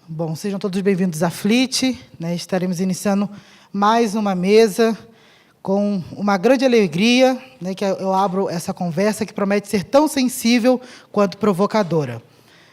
Bom, sejam todos bem-vindos à FLIT, né? Estaremos iniciando mais uma mesa com uma grande alegria, né, que eu abro essa conversa que promete ser tão sensível quanto provocadora.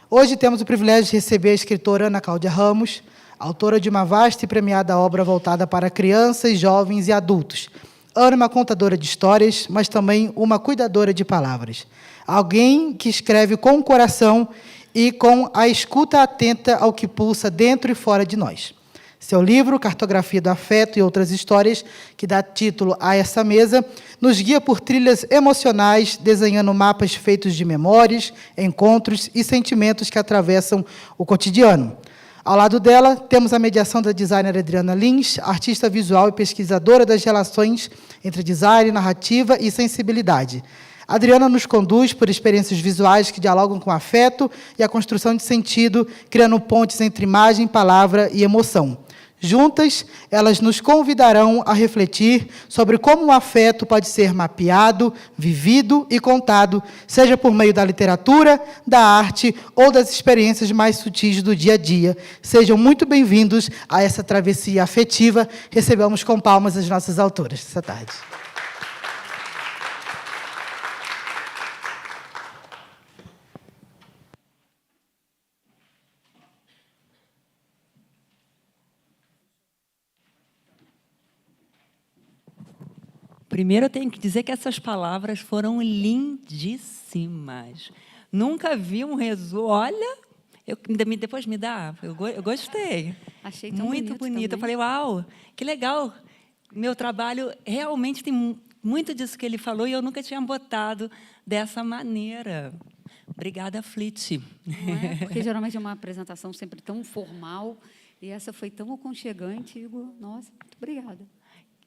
Hoje temos o privilégio de receber a escritora Ana Cláudia Ramos, autora de uma vasta e premiada obra voltada para crianças, jovens e adultos. Ana é uma contadora de histórias, mas também uma cuidadora de palavras. Alguém que escreve com o coração e com a escuta atenta ao que pulsa dentro e fora de nós. Seu livro, Cartografia do Afeto e Outras Histórias, que dá título a essa mesa, nos guia por trilhas emocionais, desenhando mapas feitos de memórias, encontros e sentimentos que atravessam o cotidiano. Ao lado dela, temos a mediação da designer Adriana Lins, artista visual e pesquisadora das relações entre design, narrativa e sensibilidade. A Adriana nos conduz por experiências visuais que dialogam com o afeto e a construção de sentido, criando pontes entre imagem, palavra e emoção. Juntas, elas nos convidarão a refletir sobre como o afeto pode ser mapeado, vivido e contado, seja por meio da literatura, da arte ou das experiências mais sutis do dia a dia. Sejam muito bem-vindos a essa travessia afetiva. Recebamos com palmas as nossas autoras dessa tarde. Primeiro, eu tenho que dizer que essas palavras foram lindíssimas. Nunca vi um resumo. Olha, depois me dá. Eu gostei. Achei tão muito bonito. Também. Eu falei, uau, que legal. Meu trabalho realmente tem muito disso que ele falou e eu nunca tinha botado dessa maneira. Obrigada, FLIT. Não é? Porque geralmente é uma apresentação sempre tão formal e essa foi tão aconchegante. Digo, nossa, muito obrigada.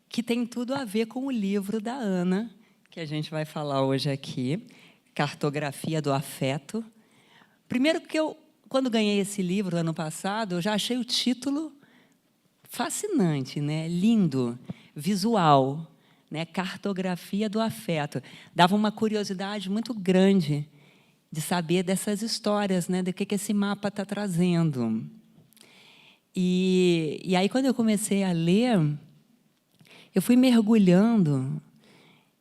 Que tem tudo a ver com o livro da Ana, que a gente vai falar hoje aqui, Cartografia do Afeto. Primeiro que quando ganhei esse livro, ano passado, eu já achei o título fascinante, né? Lindo, visual, né? Cartografia do Afeto. Dava uma curiosidade muito grande de saber dessas histórias, né? Do que esse mapa está trazendo. E aí, quando eu comecei a ler, eu fui mergulhando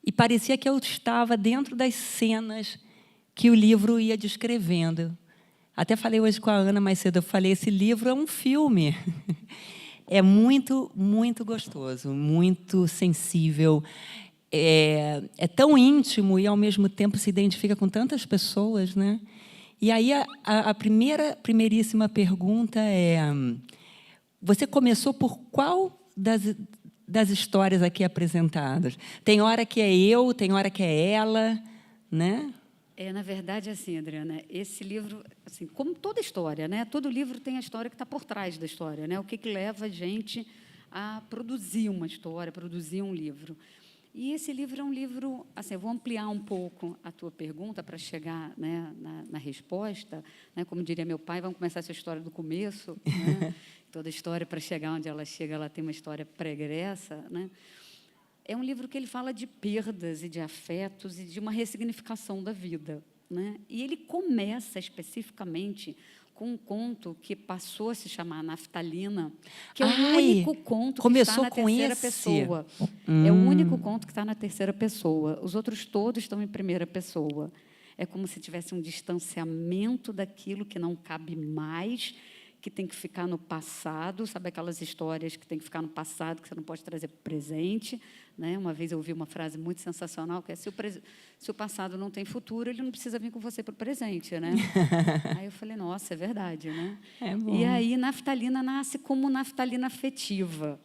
e parecia que eu estava dentro das cenas que o livro ia descrevendo. Até falei hoje com a Ana mais cedo, eu falei, esse livro é um filme. É muito, muito gostoso, muito sensível. É tão íntimo e, ao mesmo tempo, se identifica com tantas pessoas, né? E aí, a primeiríssima pergunta é, você começou por qual das histórias aqui apresentadas? Tem hora que é eu, tem hora que é ela, né? Na verdade, assim, Adriana, esse livro, assim, como toda história, né? Todo livro tem a história que está por trás da história, né? O que leva a gente a produzir uma história, produzir um livro. E esse livro é um livro, assim, eu vou ampliar um pouco a tua pergunta para chegar, né, na resposta, né? Como diria meu pai, vamos começar essa história do começo, né? Toda história, para chegar onde ela chega, ela tem uma história pregressa, né? É um livro que ele fala de perdas e de afetos e de uma ressignificação da vida, né? E ele começa especificamente com um conto que passou a se chamar Naftalina, que é o único conto que está na terceira pessoa. É o único conto que está na terceira pessoa. Os outros todos estão em primeira pessoa. É como se tivesse um distanciamento daquilo que não cabe mais, que tem que ficar no passado, sabe aquelas histórias que tem que ficar no passado, que você não pode trazer para o presente, né? Uma vez eu ouvi uma frase muito sensacional, que é, se o passado não tem futuro, ele não precisa vir com você para o presente, né? Aí eu falei, nossa, é verdade, né? É bom. E aí, naftalina nasce como naftalina afetiva.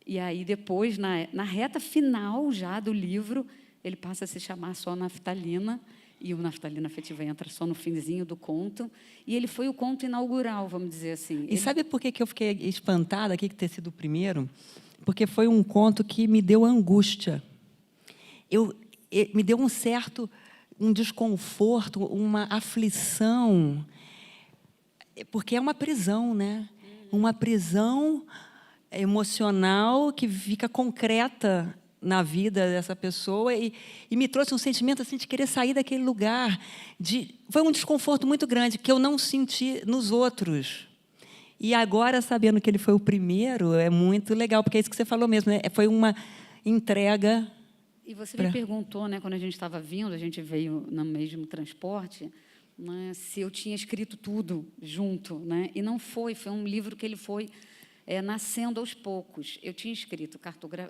E aí, depois, na reta final já do livro, ele passa a se chamar só naftalina, e o Naftalina Afetiva entra só no finzinho do conto, e ele foi o conto inaugural, vamos dizer assim. E sabe por que eu fiquei espantada aqui de ter sido o primeiro? Porque foi um conto que me deu angústia. Me deu um desconforto, uma aflição, porque é uma prisão, né? Uma prisão emocional que fica concreta na vida dessa pessoa e me trouxe um sentimento assim de querer sair daquele lugar. Foi um desconforto muito grande que eu não senti nos outros. E agora, sabendo que ele foi o primeiro, é muito legal, porque é isso que você falou mesmo, né? Foi uma entrega. E você me perguntou, né, quando a gente estava vindo, a gente veio no mesmo transporte, né, se eu tinha escrito tudo junto, né? E não foi um livro que ele foi nascendo aos poucos. Eu tinha escrito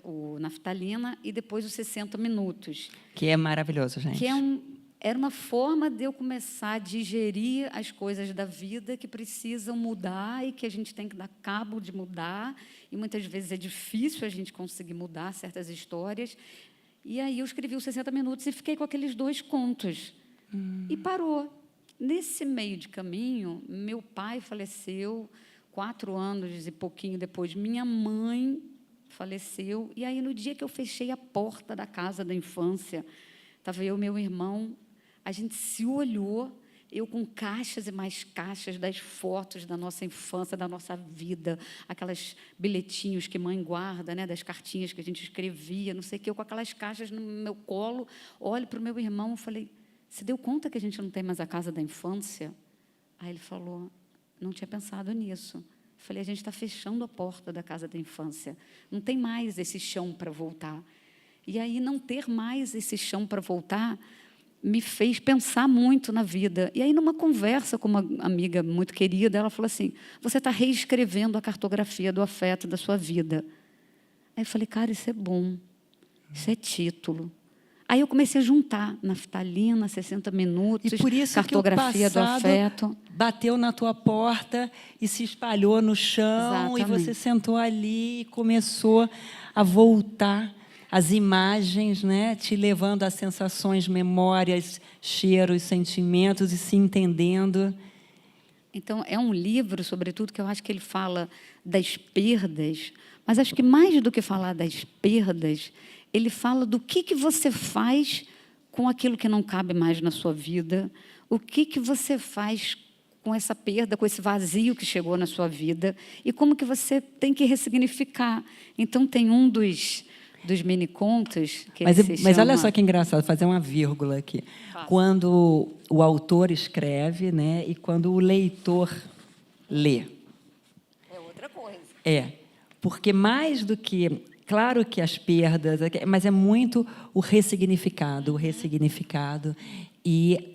o Naftalina e depois os 60 Minutos. Que é maravilhoso, gente. Que era uma forma de eu começar a digerir as coisas da vida que precisam mudar e que a gente tem que dar cabo de mudar. E, muitas vezes, é difícil a gente conseguir mudar certas histórias. E aí eu escrevi os 60 Minutos e fiquei com aqueles 2 contos. E parou. Nesse meio de caminho, meu pai faleceu, 4 anos e pouquinho depois, minha mãe faleceu. E aí, no dia que eu fechei a porta da casa da infância, estava eu e meu irmão, a gente se olhou, eu com caixas e mais caixas das fotos da nossa infância, da nossa vida, aqueles bilhetinhos que mãe guarda, né, das cartinhas que a gente escrevia, não sei o quê, eu com aquelas caixas no meu colo, olho para o meu irmão e falei, você deu conta que a gente não tem mais a casa da infância? Aí ele falou, não tinha pensado nisso. Eu falei, a gente está fechando a porta da casa da infância, não tem mais esse chão para voltar. E aí, não ter mais esse chão para voltar me fez pensar muito na vida. E aí, numa conversa com uma amiga muito querida, ela falou assim, você está reescrevendo a cartografia do afeto da sua vida. Aí eu falei, cara, isso é bom, isso é título. Aí eu comecei a juntar Naftalina, 60 Minutos, e por isso cartografia que o do afeto. Bateu na tua porta e se espalhou no chão. Exatamente. E você sentou ali e começou a voltar as imagens, né, te levando a sensações, memórias, cheiros, sentimentos e se entendendo. Então, é um livro, sobretudo, que eu acho que ele fala das perdas, mas acho que mais do que falar das perdas, ele fala do que você faz com aquilo que não cabe mais na sua vida, o que você faz com essa perda, com esse vazio que chegou na sua vida, e como que você tem que ressignificar. Então, tem um dos mini-contos que mas olha só que engraçado, fazer uma vírgula aqui. Fácil. Quando o autor escreve, né, e quando o leitor lê. É outra coisa. Porque mais do que... Claro que as perdas, mas é muito o ressignificado e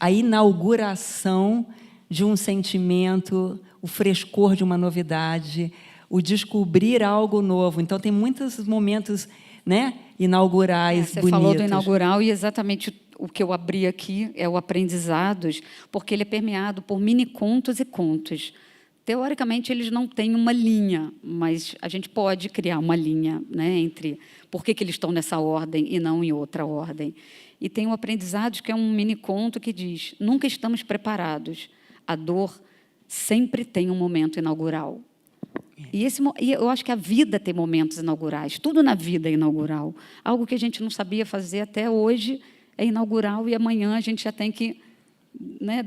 a inauguração de um sentimento, o frescor de uma novidade, o descobrir algo novo. Então, tem muitos momentos, né, inaugurais, você bonitos. Falou do inaugural e exatamente o que eu abri aqui é o Aprendizados, porque ele é permeado por mini-contos e contos. Teoricamente, eles não têm uma linha, mas a gente pode criar uma linha, né, entre por que eles estão nessa ordem e não em outra ordem. E tem o Aprendizados, que é um mini-conto que diz, nunca estamos preparados, a dor sempre tem um momento inaugural. E eu acho que a vida tem momentos inaugurais, tudo na vida é inaugural. Algo que a gente não sabia fazer até hoje é inaugural e amanhã a gente já tem que, né,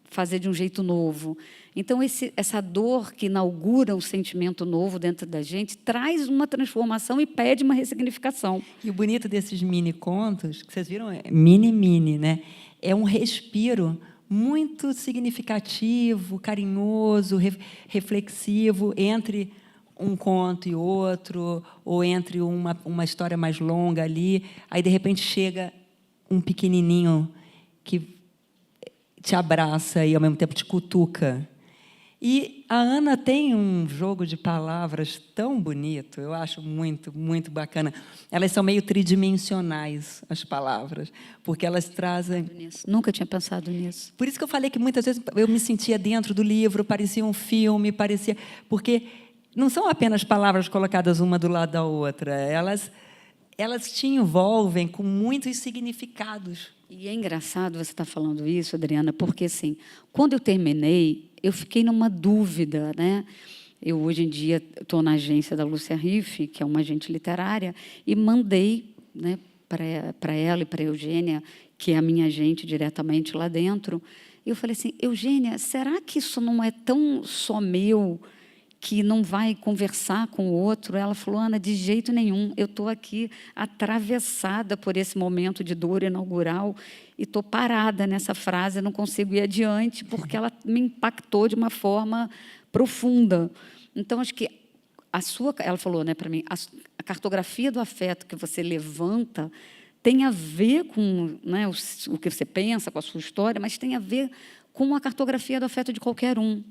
fazer de um jeito novo. Então, essa dor que inaugura um sentimento novo dentro da gente traz uma transformação e pede uma ressignificação. E o bonito desses mini-contos, que vocês viram, é mini, né? É um respiro muito significativo, carinhoso, reflexivo, entre um conto e outro, ou entre uma história mais longa ali. Aí, de repente, chega um pequenininho que te abraça e, ao mesmo tempo, te cutuca. E a Ana tem um jogo de palavras tão bonito, eu acho muito, muito bacana. Elas são meio tridimensionais, as palavras, porque elas trazem... Nunca tinha pensado nisso. Por isso que eu falei que, muitas vezes, eu me sentia dentro do livro, parecia um filme, parecia... Porque não são apenas palavras colocadas uma do lado da outra, elas te envolvem com muitos significados. E é engraçado você estar falando isso, Adriana, porque, assim, quando eu terminei, eu fiquei numa dúvida, né? Eu, hoje em dia, estou na agência da Lúcia Riff, que é uma agente literária, e mandei, né, para ela e para a Eugênia, que é a minha agente diretamente lá dentro. E eu falei assim, Eugênia, será que isso não é tão só meu, que não vai conversar com o outro? Ela falou, Ana, de jeito nenhum, eu estou aqui atravessada por esse momento de dor inaugural e estou parada nessa frase, não consigo ir adiante, porque ela me impactou de uma forma profunda. Então, acho que ela falou, né, para mim, a cartografia do afeto que você levanta tem a ver com, né, o que você pensa, com a sua história, mas tem a ver com a cartografia do afeto de qualquer um,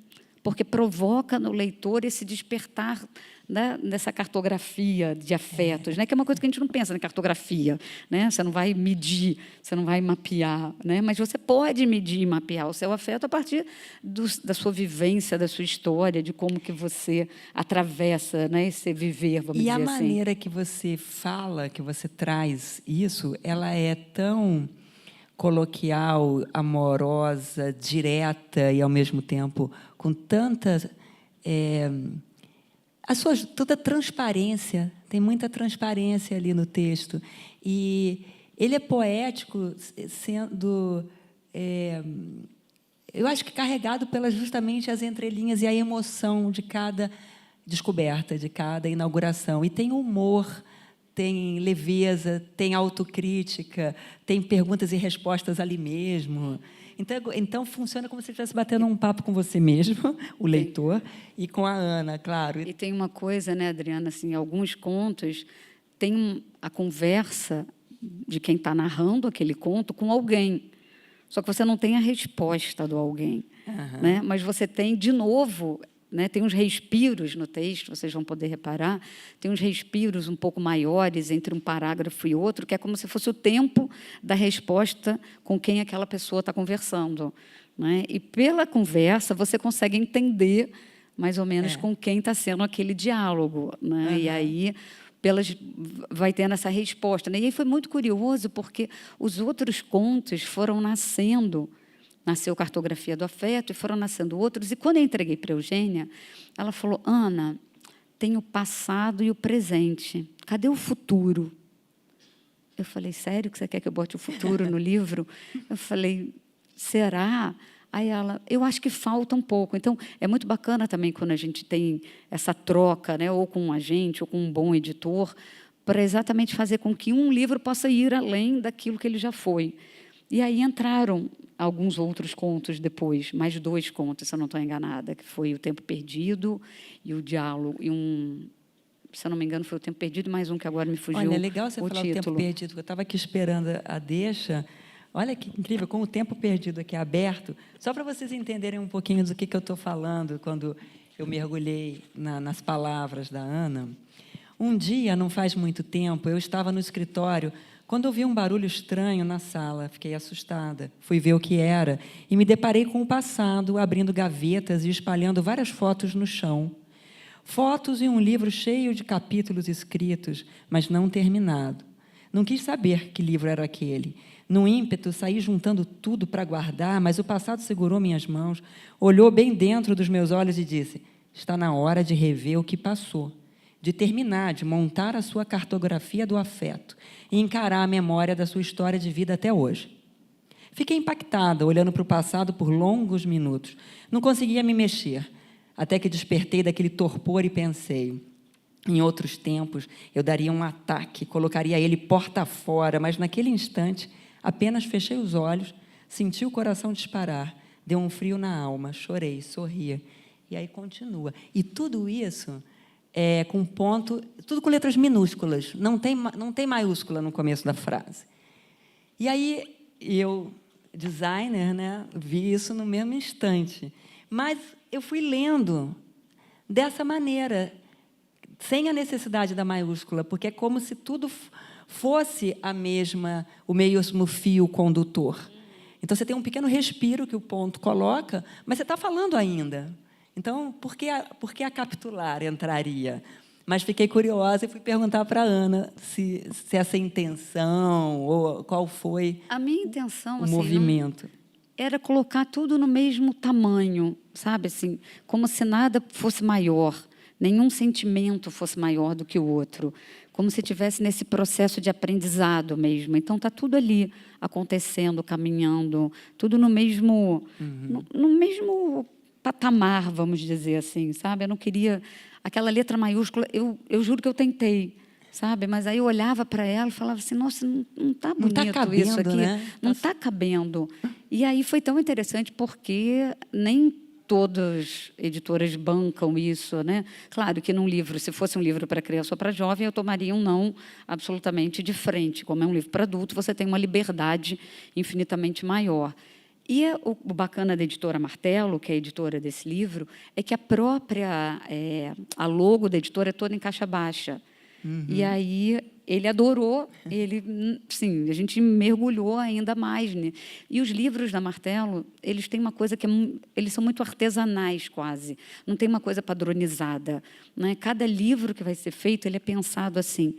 porque provoca no leitor esse despertar, né, dessa cartografia de afetos, né, que é uma coisa que a gente não pensa na cartografia, né, você não vai medir, você não vai mapear, né, mas você pode medir e mapear o seu afeto a partir da sua vivência, da sua história, de como que você atravessa, né, esse viver, vamos dizer assim. E a maneira que você fala, que você traz isso, ela é tão coloquial, amorosa, direta e, ao mesmo tempo, com tanta... toda transparência, tem muita transparência ali no texto. E ele é poético, sendo... eu acho que carregado pelas justamente as entrelinhas e a emoção de cada descoberta, de cada inauguração. E tem humor, tem leveza, tem autocrítica, tem perguntas e respostas ali mesmo. Então funciona como se você estivesse batendo um papo com você mesmo, o leitor, e com a Ana, claro. E tem uma coisa, né, Adriana, assim, alguns contos tem a conversa de quem está narrando aquele conto com alguém. Só que você não tem a resposta do alguém, né? Mas você tem, de novo, né, tem uns respiros no texto, vocês vão poder reparar, tem uns respiros um pouco maiores entre um parágrafo e outro, que é como se fosse o tempo da resposta com quem aquela pessoa está conversando, né? E, pela conversa, você consegue entender mais ou menos com quem está sendo aquele diálogo, né? E aí vai tendo essa resposta, né? E aí foi muito curioso, porque os outros contos foram nascendo. Nasceu Cartografia do Afeto e foram nascendo outros. E, quando eu entreguei para a Eugênia, ela falou, Ana, tem o passado e o presente. Cadê o futuro? Eu falei, sério que você quer que eu bote o futuro no livro? Eu falei, será? Aí ela, eu acho que falta um pouco. Então, é muito bacana também quando a gente tem essa troca, né, ou com um agente, ou com um bom editor, para exatamente fazer com que um livro possa ir além daquilo que ele já foi. E aí entraram alguns outros contos depois, mais 2 contos, se eu não estou enganada, que foi O Tempo Perdido e o Diálogo, se eu não me engano, foi O Tempo Perdido, mais um que agora me fugiu. Olha, é legal você falar título. O Tempo Perdido, porque eu estava aqui esperando a deixa. Olha que incrível, com O Tempo Perdido aqui aberto, só para vocês entenderem um pouquinho do que eu estou falando, quando eu mergulhei nas palavras da Ana. Um dia, não faz muito tempo, eu estava no escritório, quando ouvi um barulho estranho na sala, fiquei assustada. Fui ver o que era e me deparei com o passado, abrindo gavetas e espalhando várias fotos no chão. Fotos e um livro cheio de capítulos escritos, mas não terminado. Não quis saber que livro era aquele. No ímpeto, saí juntando tudo para guardar, mas o passado segurou minhas mãos, olhou bem dentro dos meus olhos e disse, está na hora de rever o que passou, de terminar, de montar a sua cartografia do afeto e encarar a memória da sua história de vida até hoje. Fiquei impactada, olhando para o passado por longos minutos. Não conseguia me mexer, até que despertei daquele torpor e pensei, em outros tempos, eu daria um ataque, colocaria ele porta fora, mas naquele instante, apenas fechei os olhos, senti o coração disparar, deu um frio na alma, chorei, sorria. E aí continua. E tudo isso com ponto, tudo com letras minúsculas, não tem maiúscula no começo da frase. E aí eu, designer, né, vi isso no mesmo instante. Mas eu fui lendo dessa maneira, sem a necessidade da maiúscula, porque é como se tudo fosse o mesmo fio condutor. Então, você tem um pequeno respiro que o ponto coloca, mas você está falando ainda. Então, por que a capitular entraria? Mas fiquei curiosa e fui perguntar para a Ana se essa intenção, ou qual foi a minha intenção, o movimento. Era colocar tudo no mesmo tamanho, sabe? Assim, como se nada fosse maior, nenhum sentimento fosse maior do que o outro, como se estivesse nesse processo de aprendizado mesmo. Então, está tudo ali acontecendo, caminhando, tudo no mesmo, no mesmo patamar, vamos dizer assim, sabe? Eu não queria aquela letra maiúscula, eu juro que eu tentei, sabe? Mas aí eu olhava para ela e falava assim, nossa, não está bonito, não tá cabendo, isso aqui, né? não está cabendo. E aí foi tão interessante porque nem todas editoras bancam isso, né? Claro que num livro, se fosse um livro para criança ou para jovem, eu tomaria um não absolutamente de frente. Como é um livro para adulto, você tem uma liberdade infinitamente maior. E o bacana da editora Martelo, que é a editora desse livro, é que a própria a logo da editora é toda em caixa baixa. E aí ele adorou, sim, a gente mergulhou ainda mais, né? E os livros da Martelo, eles têm uma coisa que eles são muito artesanais quase, não tem uma coisa padronizada, né? Cada livro que vai ser feito, ele é pensado assim: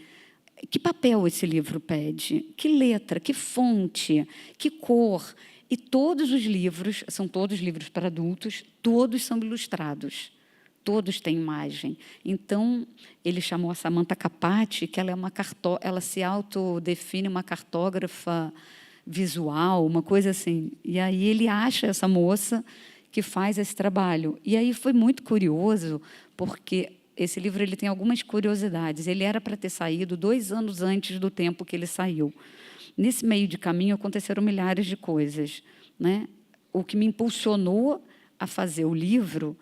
que papel esse livro pede? Que letra? Que fonte? Que cor? E todos os livros, são todos livros para adultos, todos são ilustrados. Todos têm imagem. Então, ele chamou a Samantha Capatti, que ela é ela se autodefine uma cartógrafa visual, uma coisa assim. E aí ele acha essa moça que faz esse trabalho. E aí foi muito curioso, porque esse livro ele tem algumas curiosidades. Ele era para ter saído 2 anos antes do tempo que ele saiu. Nesse meio de caminho aconteceram milhares de coisas, né? O que me impulsionou a fazer o livro,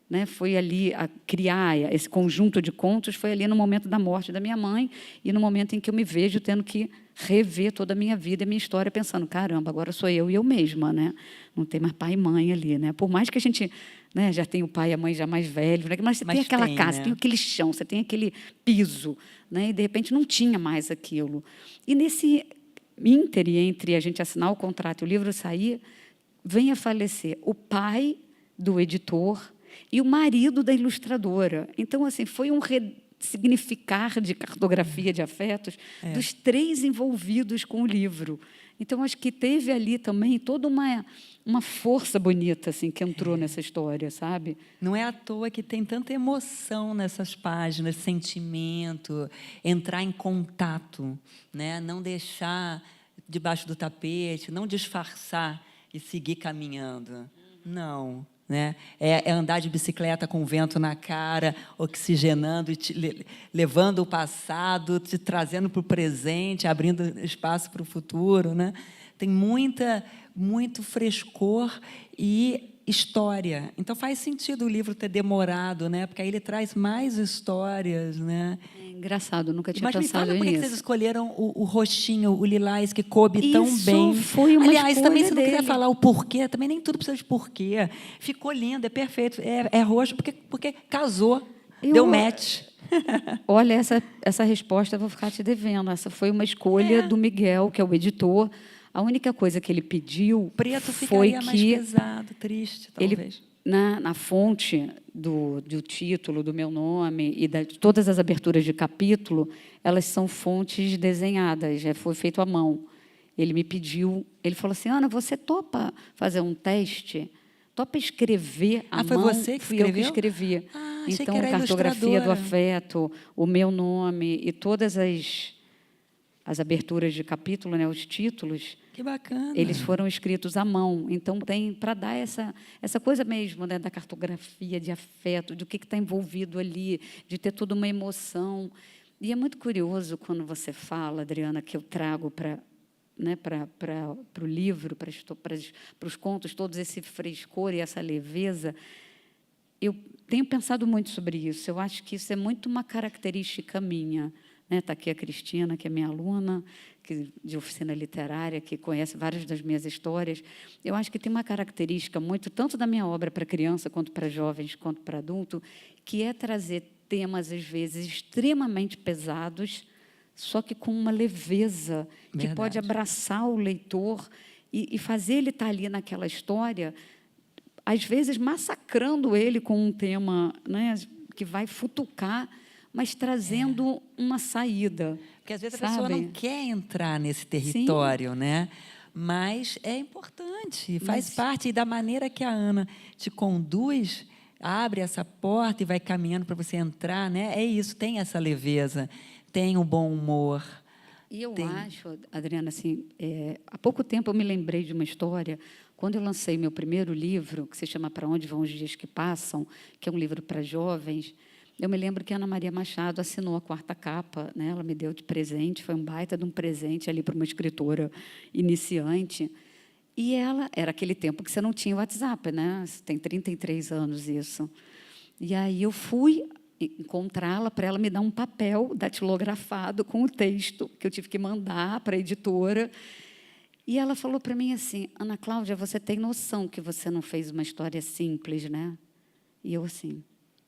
né, foi ali a criar esse conjunto de contos, foi ali no momento da morte da minha mãe e no momento em que eu me vejo tendo que rever toda a minha vida e minha história, pensando, caramba, agora sou eu e eu mesma, né? Não tem mais pai e mãe ali, né? Por mais que a gente, né, já tenha o pai e a mãe já mais velhos, né, mas você tem aquela casa, né? tem aquele chão, você tem aquele piso, né? E de repente não tinha mais aquilo. E nesse íntere entre a gente assinar o contrato e o livro sair, vem a falecer o pai do editor e o marido da ilustradora. Então, assim, foi um ressignificar de cartografia de afetos dos 3 envolvidos com o livro. Então, acho que teve ali também toda uma força bonita assim, que entrou nessa história, sabe? Não é à toa que tem tanta emoção nessas páginas, sentimento, entrar em contato, né? Não deixar debaixo do tapete, não disfarçar e seguir caminhando. Não. Né? É andar de bicicleta com o vento na cara, oxigenando, levando o passado, te trazendo para o presente, abrindo espaço para o futuro, né? Tem muito frescor e história. Então, faz sentido o livro ter demorado, né? Porque aí ele traz mais histórias, né? É engraçado, nunca tinha Mas me pensado fala por que nisso. vocês escolheram o roxinho, o lilás, que coube tão Isso bem. foi uma Aliás, também, se não escolha quiser dele. falar o porquê, também nem tudo precisa de porquê. Ficou lindo, é perfeito. É roxo porque casou, deu match. Olha, essa resposta eu vou ficar te devendo. Essa foi uma escolha do Miguel, que é o editor. A única coisa que ele pediu Preto foi ficaria mais que pesado, triste, talvez. na fonte do título, do meu nome e de todas as aberturas de capítulo, elas são fontes desenhadas, já foi feito à mão. Ele me pediu, ele falou assim, Ana, você topa fazer um teste? Topa escrever à mão? Foi você que Fui eu que escreveu? escrevia. Achei Então, que era cartografia do ilustradora. afeto, o meu nome e todas as aberturas de capítulo, né, os títulos, Que bacana. eles foram escritos à mão. Então, tem para dar essa coisa mesmo, né, da cartografia de afeto, do que está envolvido ali, de ter toda uma emoção. E é muito curioso quando você fala, Adriana, que eu trago para o livro, para os contos, todos esse frescor e essa leveza. Eu tenho pensado muito sobre isso. Eu acho que isso é muito uma característica minha. Está aqui a Cristina, que é minha aluna, de oficina literária, que conhece várias das minhas histórias. Eu acho que tem uma característica muito, tanto da minha obra para criança, quanto para jovens, quanto para adulto, que é trazer temas, às vezes, extremamente pesados, só que com uma leveza que Verdade. pode abraçar o leitor e fazer ele estar ali naquela história, às vezes massacrando ele com um tema, né, que vai futucar, mas trazendo uma saída. Porque, às vezes, sabe? a pessoa não quer entrar nesse território, né? Mas é importante, faz parte. E da maneira que a Ana te conduz, abre essa porta e vai caminhando para você entrar, né? É isso, tem essa leveza, tem o bom humor. E eu acho, Adriana, assim, há pouco tempo eu me lembrei de uma história, quando eu lancei meu primeiro livro, que se chama Para Onde Vão os Dias que Passam, que é um livro para jovens. Eu me lembro que a Ana Maria Machado assinou a 4ª capa, né? Ela me deu de presente, foi um baita de um presente ali para uma escritora iniciante. E ela, era aquele tempo que você não tinha WhatsApp, né? Tem 33 anos isso. E aí eu fui encontrá-la para ela me dar um papel datilografado com o texto que eu tive que mandar para a editora. E ela falou para mim assim: Ana Cláudia, você tem noção que você não fez uma história simples, né? E eu assim,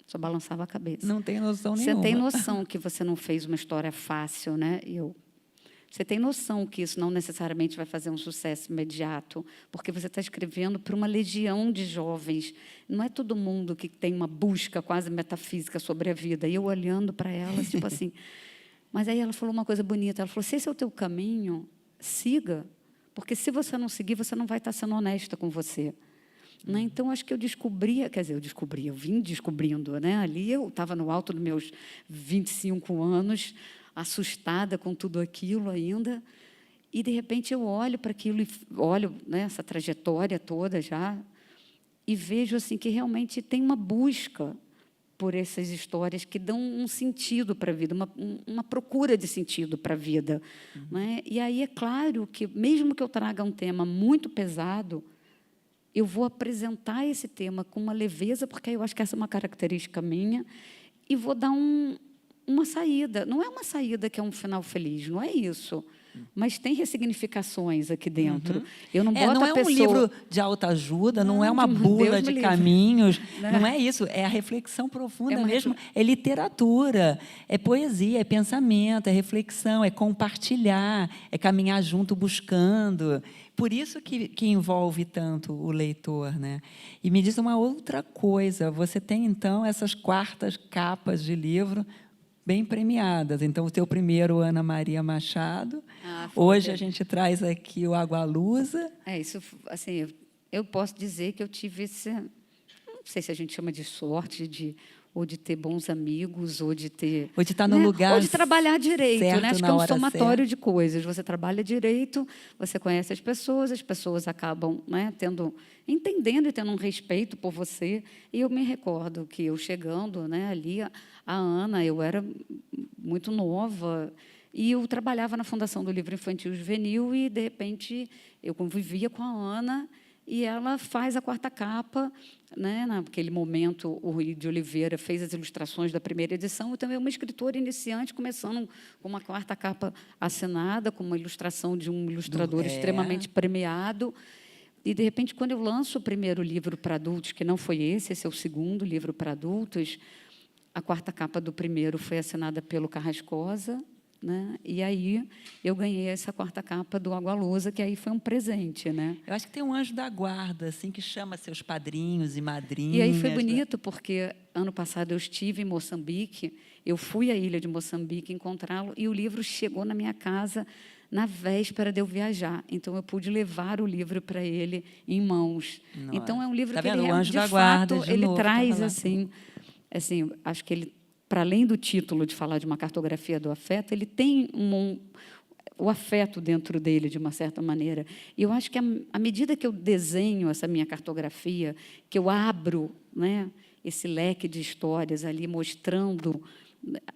só balançava a cabeça. Não tem noção Você nenhuma. tem noção que você não fez uma história fácil, né? E eu, você tem noção que isso não necessariamente vai fazer um sucesso imediato, porque você está escrevendo para uma legião de jovens. Não é todo mundo que tem uma busca quase metafísica sobre a vida. E eu olhando para ela, tipo assim. Mas aí ela falou uma coisa bonita. Ela falou: se esse é o teu caminho, siga. Porque se você não seguir, você não vai estar sendo honesta com você. Né? Então, acho que eu descobria, quer dizer, eu vim descobrindo. Né? Ali eu estava no alto dos meus 25 anos, assustada com tudo aquilo ainda, e, de repente, eu olho para aquilo, olho, né, essa trajetória toda já, e vejo assim, que realmente tem uma busca por essas histórias que dão um sentido para a vida, uma procura de sentido para a vida. Né? E aí é claro que, mesmo que eu traga um tema muito pesado, eu vou apresentar esse tema com uma leveza, porque eu acho que essa é uma característica minha, e vou dar uma saída. Não é uma saída que é um final feliz, não é isso. Mas tem ressignificações aqui dentro. Eu não boto não a é pessoa... um livro de autoajuda, não é uma Deus bula me de livre. caminhos, Né? não é isso, é a reflexão profunda É uma mesmo, é literatura, é poesia, é pensamento, é reflexão, é compartilhar, é caminhar junto buscando. Por isso que envolve tanto o leitor. Né? E me diz uma outra coisa, você tem, então, essas quartas capas de livro bem premiadas. Então, o teu primeiro, Ana Maria Machado. Hoje a gente traz aqui o Agualusa. Isso, assim, eu posso dizer que eu tive esse... Não sei se a gente chama de sorte, ou de ter bons amigos, ou de ter... Ou de estar no lugar ou de trabalhar direito. certo, Né? Acho na que é um hora somatório certa. de coisas. Você trabalha direito, você conhece as pessoas acabam, né, entendendo e tendo um respeito por você. E eu me recordo que eu chegando, né, ali, a Ana, eu era muito nova, e eu trabalhava na Fundação do Livro Infantil e Juvenil, e, de repente, eu convivia com a Ana, e ela faz a quarta capa. Né? Naquele momento, o Rui de Oliveira fez as ilustrações da primeira edição, e também uma escritora iniciante, começando com uma quarta capa assinada, com uma ilustração de um ilustrador extremamente premiado. E, de repente, quando eu lanço o primeiro livro para adultos, que não foi esse é o segundo livro para adultos, a quarta capa do primeiro foi assinada pelo Carrascosa, né? E aí eu ganhei essa quarta capa do Agualusa, que aí foi um presente. Né? Eu acho que tem um anjo da guarda, assim, que chama seus padrinhos e madrinhas. E aí foi bonito, porque ano passado eu estive em Moçambique, eu fui à ilha de Moçambique encontrá-lo, e o livro chegou na minha casa na véspera de eu viajar. Então, eu pude levar o livro para ele em mãos. Nossa. Então, é um livro Tá que, vendo? ele, O anjo de da fato, guarda, de ele novo, traz, tava lá. assim, acho que ele, para além do título de falar de uma cartografia do afeto, ele tem o afeto dentro dele, de uma certa maneira. E eu acho que, à medida que eu desenho essa minha cartografia, que eu abro, né, esse leque de histórias ali, mostrando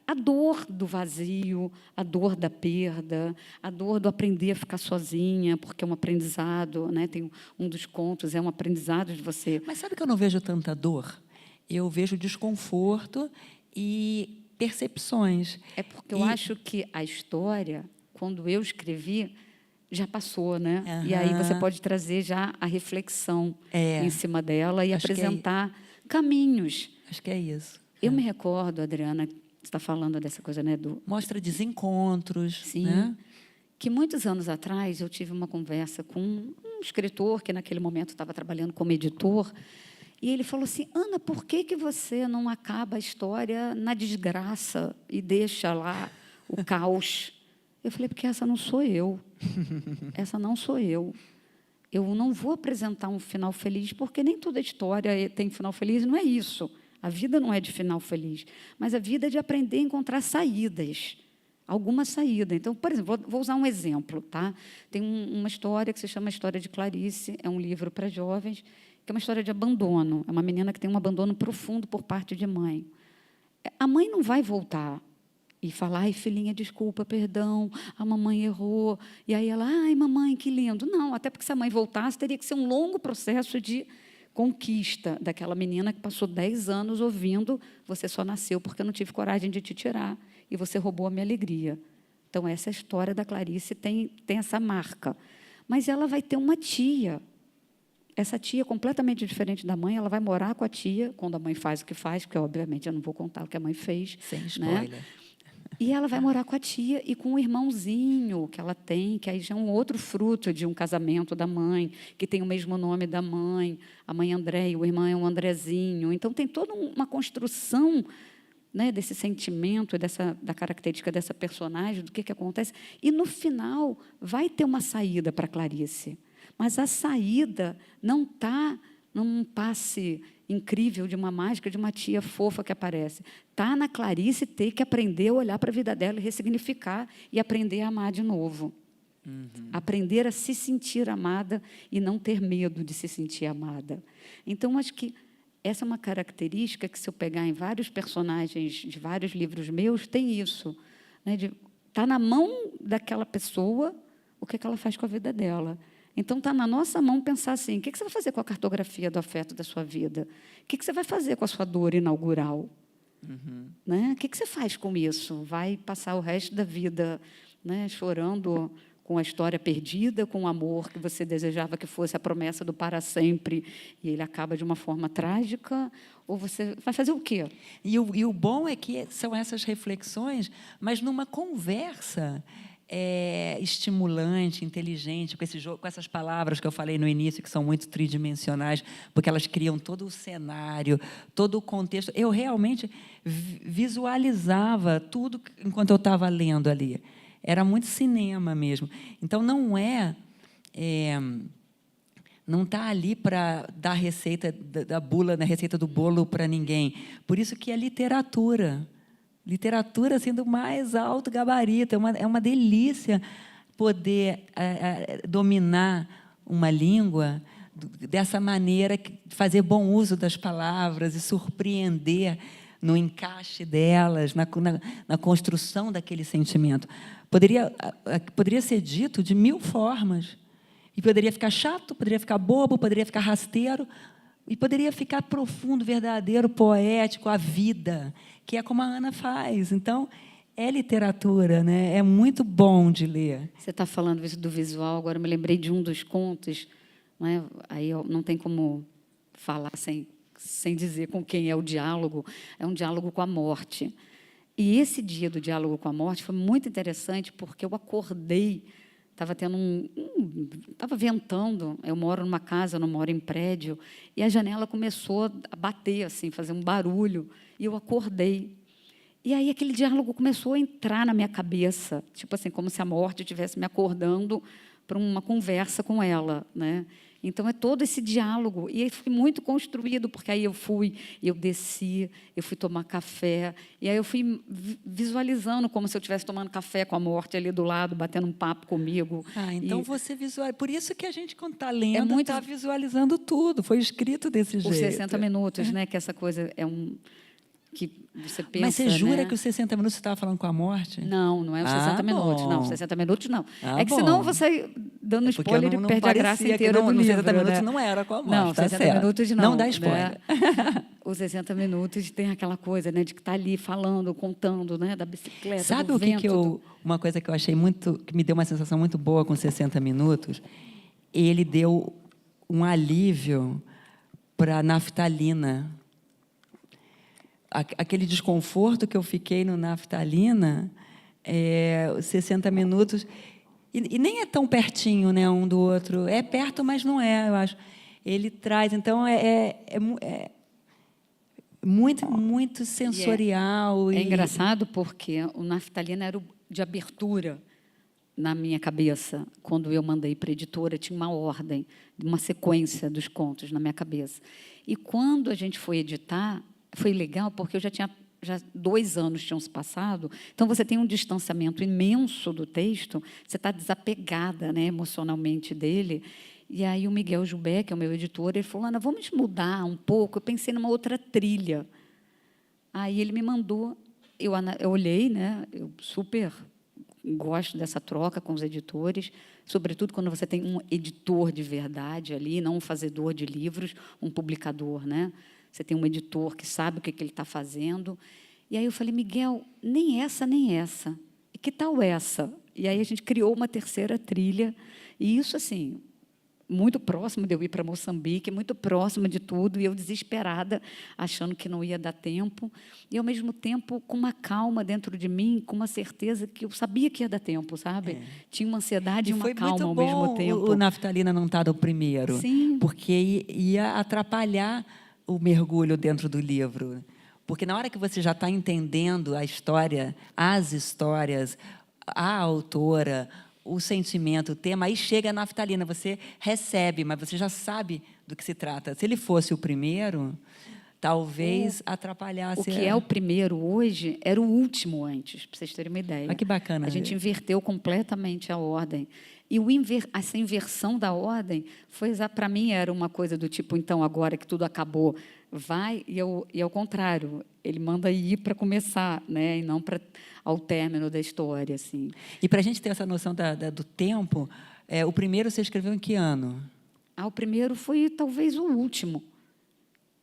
a dor do vazio, a dor da perda, a dor do aprender a ficar sozinha, porque é um aprendizado. Né? Tem um dos contos, é um aprendizado de você... Mas sabe que eu não vejo tanta dor? Eu vejo desconforto e percepções. É porque eu acho que a história, quando eu escrevi, já passou, né? E aí você pode trazer já a reflexão em cima dela e acho apresentar caminhos. Acho que é isso. Eu me recordo, Adriana, você está falando dessa coisa, né? Mostra desencontros. Sim. Né? Que muitos anos atrás eu tive uma conversa com um escritor que naquele momento estava trabalhando como editor, e ele falou assim: Ana, por que você não acaba a história na desgraça e deixa lá o caos? Eu falei: porque essa não sou eu. Essa não sou eu. Eu não vou apresentar um final feliz, porque nem toda história tem final feliz, não é isso. A vida não é de final feliz, mas a vida é de aprender a encontrar saídas, alguma saída. Então, por exemplo, vou usar um exemplo. Tá? Tem uma história que se chama A História de Clarice, é um livro para jovens, que é uma história de abandono. É uma menina que tem um abandono profundo por parte de mãe. A mãe não vai voltar. e falar, ai, filhinha, desculpa, perdão, a mamãe errou. E aí ela, ai, mamãe, que lindo. Não, até porque se a mãe voltasse, teria que ser um longo processo de conquista daquela menina que passou 10 anos ouvindo, você só nasceu porque eu não tive coragem de te tirar, e você roubou a minha alegria. Então, essa história da Clarice tem essa marca. Mas ela vai ter uma tia. Essa tia, completamente diferente da mãe, ela vai morar com a tia, quando a mãe faz o que faz, porque, obviamente, eu não vou contar o que a mãe fez. Sem spoiler. Né? E ela vai morar com a tia e com o irmãozinho que ela tem, que aí já é um outro fruto de um casamento da mãe, que tem o mesmo nome da mãe, a mãe André e o irmão é um Andrezinho. Então, tem toda uma construção, né, desse sentimento, da característica dessa personagem, do que acontece. E, no final, vai ter uma saída para Clarice. Mas a saída não está num passe incrível de uma mágica de uma tia fofa que aparece. Está na Clarice ter que aprender a olhar para a vida dela e ressignificar e aprender a amar de novo. Aprender a se sentir amada e não ter medo de se sentir amada. Então, acho que essa é uma característica que, se eu pegar em vários personagens de vários livros meus, tem isso. Né, está na mão daquela pessoa o que ela faz com a vida dela. Então, está na nossa mão pensar assim, o que você vai fazer com a cartografia do afeto da sua vida? O que você vai fazer com a sua dor inaugural? Né? O que você faz com isso? Vai passar o resto da vida, né, chorando com a história perdida, com o amor que você desejava que fosse a promessa do para sempre, e ele acaba de uma forma trágica? Ou você vai fazer o quê? E o bom é que são essas reflexões, mas numa conversa estimulante, inteligente, com esse jogo, com essas palavras que eu falei no início, que são muito tridimensionais, porque elas criam todo o cenário, todo o contexto. Eu realmente visualizava tudo enquanto eu estava lendo ali. Era muito cinema mesmo. Então, não está ali para dar receita da bula, na receita do bolo para ninguém. Por isso que é literatura. Literatura, assim, do mais alto gabarito. É uma delícia poder dominar uma língua dessa maneira, fazer bom uso das palavras e surpreender no encaixe delas, na construção daquele sentimento. Poderia ser dito de 1000 formas. E poderia ficar chato, poderia ficar bobo, poderia ficar rasteiro, e poderia ficar profundo, verdadeiro, poético, a vida, que é como a Ana faz. Então, é literatura, né? É muito bom de ler. Você está falando isso do visual, agora eu me lembrei de um dos contos, né? Aí não tem como falar sem dizer com quem é o diálogo. É um diálogo com a morte. E esse dia do diálogo com a morte foi muito interessante, porque eu acordei, estava tendo estava ventando, eu moro numa casa, eu não moro em prédio, e a janela começou a bater, assim, fazer um barulho, e eu acordei. E aí aquele diálogo começou a entrar na minha cabeça, tipo assim, como se a morte estivesse me acordando para uma conversa com ela, né? Então, é todo esse diálogo. E foi muito construído, porque aí eu desci, eu fui tomar café, e aí eu fui visualizando como se eu estivesse tomando café com a morte ali do lado, batendo um papo comigo. Então você visualiza. Por isso que a gente, quando está lendo, está visualizando tudo. Foi escrito desse jeito. Os 60 minutos, né? Que essa coisa é que você pensa, mas você jura, né? Que os 60 minutos você estava falando com a morte? Não é os 60 minutos, não. 60 minutos, não. É que senão você, dando spoiler, ele perde a graça inteira do livro. Os 60 minutos né? não era com a morte. Não, 60 minutos não. Não dá spoiler. Né? Os 60 minutos tem aquela coisa, né, de que está ali falando, contando, né, da bicicleta, Sabe do o que vento. Uma coisa que eu achei muito, que me deu uma sensação muito boa com 60 minutos? Ele deu um alívio para a naftalina. Aquele desconforto que eu fiquei no naftalina, 60 minutos, e nem é tão pertinho, né, um do outro. É perto, mas não é, eu acho. Ele traz, então, muito, muito sensorial. É engraçado porque o naftalina era de abertura na minha cabeça. Quando eu mandei para a editora, tinha uma ordem, uma sequência dos contos na minha cabeça. E quando a gente foi editar, foi legal, porque eu já 2 anos tinham se passado, então você tem um distanciamento imenso do texto, você está desapegada, né, emocionalmente dele. E aí o Miguel Jubé, que é o meu editor, ele falou, Ana, vamos mudar um pouco. Eu pensei numa outra trilha. Aí ele me mandou eu olhei, né? Eu super gosto dessa troca com os editores, sobretudo quando você tem um editor de verdade ali, não um fazedor de livros, um publicador, né? Você tem um editor que sabe o que ele está fazendo. E aí eu falei, Miguel, nem essa, nem essa. E que tal essa? E aí a gente criou uma terceira trilha. E isso, assim, muito próximo de eu ir para Moçambique, muito próximo de tudo, e eu desesperada, achando que não ia dar tempo, e, ao mesmo tempo, com uma calma dentro de mim, com uma certeza que eu sabia que ia dar tempo, sabe? Tinha uma ansiedade e uma calma ao mesmo tempo. O Naftalina não estar no primeiro, Sim. porque ia atrapalhar o mergulho dentro do livro. Porque, na hora que você já está entendendo a história, as histórias, a autora, o sentimento, o tema, aí chega a naftalina, você recebe, mas você já sabe do que se trata. Se ele fosse o primeiro, talvez atrapalhasse. O que é o primeiro hoje era o último antes, para vocês terem uma ideia. Ah, que bacana. A gente inverteu completamente a ordem. E essa inversão da ordem foi, para mim, era uma coisa do tipo, então, agora que tudo acabou, vai, e ao contrário, ele manda ir para começar, né, e não para ao término da história. Assim. E, para a gente ter essa noção do tempo, o primeiro você escreveu em que ano? O primeiro foi, talvez, o último,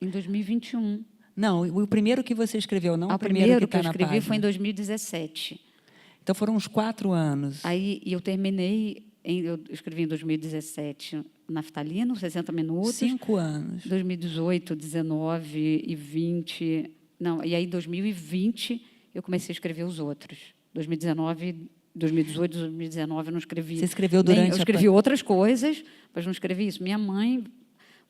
em 2021. Não, o primeiro que você escreveu, não o primeiro que eu escrevi foi em 2017. Então, foram uns 4 anos. Aí eu terminei, eu escrevi em 2017, Naftalina, 60 minutos. 5 anos. 2018, 19 e 20... Não, e aí, 2020, eu comecei a escrever os outros. 2019, 2018, 2019, eu não escrevi... Você escreveu durante... Eu escrevi outras coisas, mas não escrevi isso. Minha mãe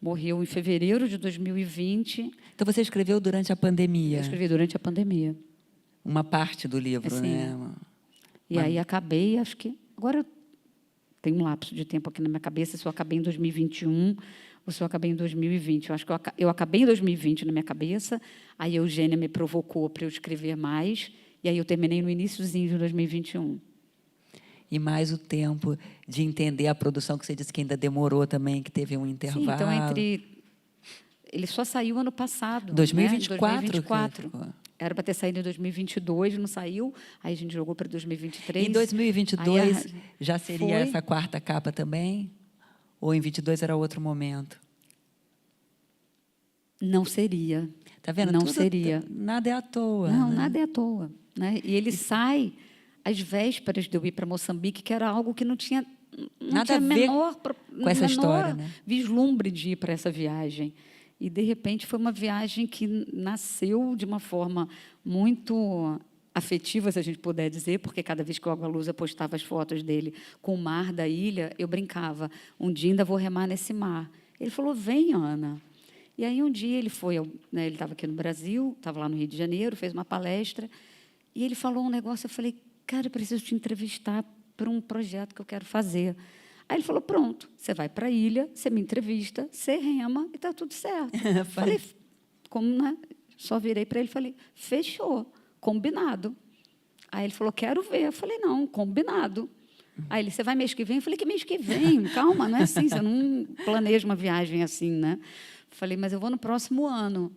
morreu em fevereiro de 2020. Então, você escreveu durante a pandemia? Eu escrevi durante a pandemia. Uma parte do livro, assim, né? E aí acabei, acho que... Agora, tem um lapso de tempo aqui na minha cabeça, se eu acabei em 2021 ou se eu acabei em 2020. Eu acho que eu acabei em 2020 na minha cabeça, aí a Eugênia me provocou para eu escrever mais, e aí eu terminei no iníciozinho de 2021. E mais o tempo de entender a produção, que você disse que ainda demorou também, que teve um intervalo. Sim, então, ele só saiu ano passado. 2024? Né? 2024. Era para ter saído em 2022, não saiu. Aí a gente jogou para 2023. Em 2022 já seria essa quarta capa também? Ou em 22 era outro momento? Não seria. Tá vendo? Não seria. Nada é à toa. Não, né? nada é à toa. Né? E ele sai às vésperas de eu ir para Moçambique, que era algo que não tinha nada a ver com essa história, né? Vislumbre de ir para essa viagem. E, de repente, foi uma viagem que nasceu de uma forma muito afetiva, se a gente puder dizer, porque cada vez que o Água Lusa postava as fotos dele com o mar da ilha, eu brincava, um dia ainda vou remar nesse mar. Ele falou, vem, Ana. E aí, um dia, ele foi, né, ele estava aqui no Brasil, estava lá no Rio de Janeiro, fez uma palestra, e ele falou um negócio, eu falei, cara, eu preciso te entrevistar para um projeto que eu quero fazer. Aí ele falou, pronto, você vai para a ilha, você me entrevista, você rema e está tudo certo. Falei, como, né? Só virei para ele e falei, fechou, combinado. Aí ele falou, quero ver. Eu falei, não, combinado. Aí ele, você vai mês que vem? Eu falei, que mês que vem? Calma, não é assim, você não planeja uma viagem assim, né? Falei, mas eu vou no próximo ano.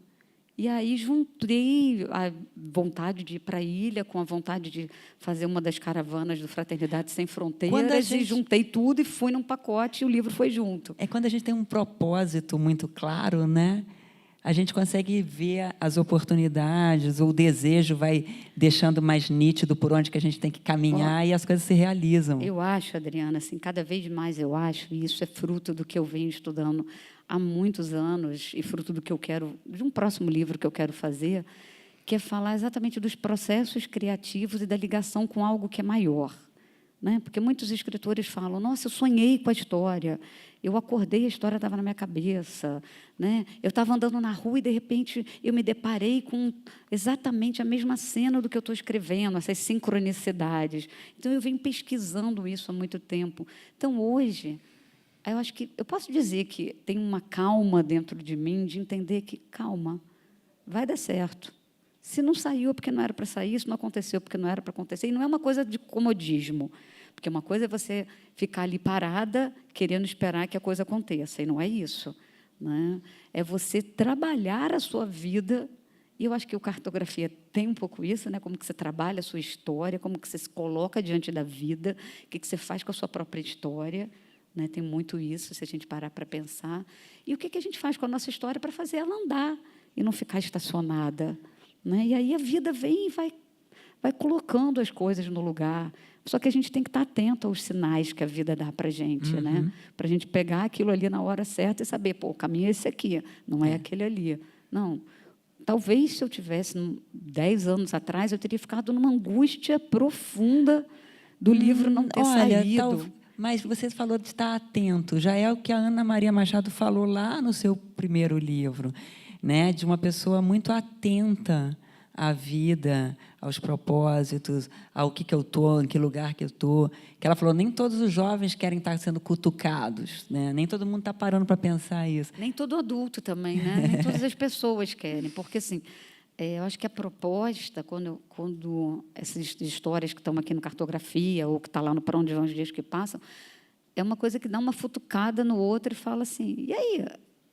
E aí juntei a vontade de ir para a ilha com a vontade de fazer uma das caravanas do Fraternidade Sem Fronteiras e juntei tudo e fui num pacote e o livro foi junto. É quando a gente tem um propósito muito claro, né? A gente consegue ver as oportunidades, ou o desejo vai deixando mais nítido por onde que a gente tem que caminhar e as coisas se realizam. Eu acho, Adriana, assim, cada vez mais eu acho, e isso é fruto do que eu venho estudando há muitos anos e fruto do que eu quero, de um próximo livro que eu quero fazer, que é falar exatamente dos processos criativos e da ligação com algo que é maior. Né? Porque muitos escritores falam, nossa, eu sonhei com a história, eu acordei, a história estava na minha cabeça, né? Eu estava andando na rua e, de repente, eu me deparei com exatamente a mesma cena do que eu estou escrevendo, essas sincronicidades. Então, eu venho pesquisando isso há muito tempo. Então, hoje, eu acho que eu posso dizer que tem uma calma dentro de mim de entender que, calma, vai dar certo. Se não saiu é porque não era para sair, se não aconteceu porque não era para acontecer. E não é uma coisa de comodismo, porque uma coisa é você ficar ali parada, querendo esperar que a coisa aconteça, e não é isso. Né? É você trabalhar a sua vida E eu acho que o Cartografia tem um pouco isso, né? Como que você trabalha a sua história, como que você se coloca diante da vida, o que você faz com a sua própria história, né? Tem muito isso, se a gente parar para pensar. E o que a gente faz com a nossa história para fazer ela andar e não ficar estacionada, né? E aí a vida vem e vai colocando as coisas no lugar. Só que a gente tem que estar atento aos sinais que a vida dá para a gente, né? Para a gente pegar aquilo ali na hora certa e saber, pô, o caminho é esse aqui, não é aquele ali. Não. Talvez, se eu tivesse 10 anos atrás, eu teria ficado numa angústia profunda do livro não ter saído. Mas você falou de estar atento. Já é o que a Ana Maria Machado falou lá no seu primeiro livro, né? De uma pessoa muito atenta à vida, aos propósitos, ao que eu estou, em que lugar que eu estou. Que ela falou, nem todos os jovens querem estar sendo cutucados, né? Nem todo mundo está parando para pensar isso. Nem todo adulto também, né? Nem todas as pessoas querem. Porque, assim, eu acho que a proposta, quando essas histórias que estão aqui no Cartografia, ou que está lá no Para Onde Vão os Dias que Passam, é uma coisa que dá uma futucada no outro e fala assim, e aí,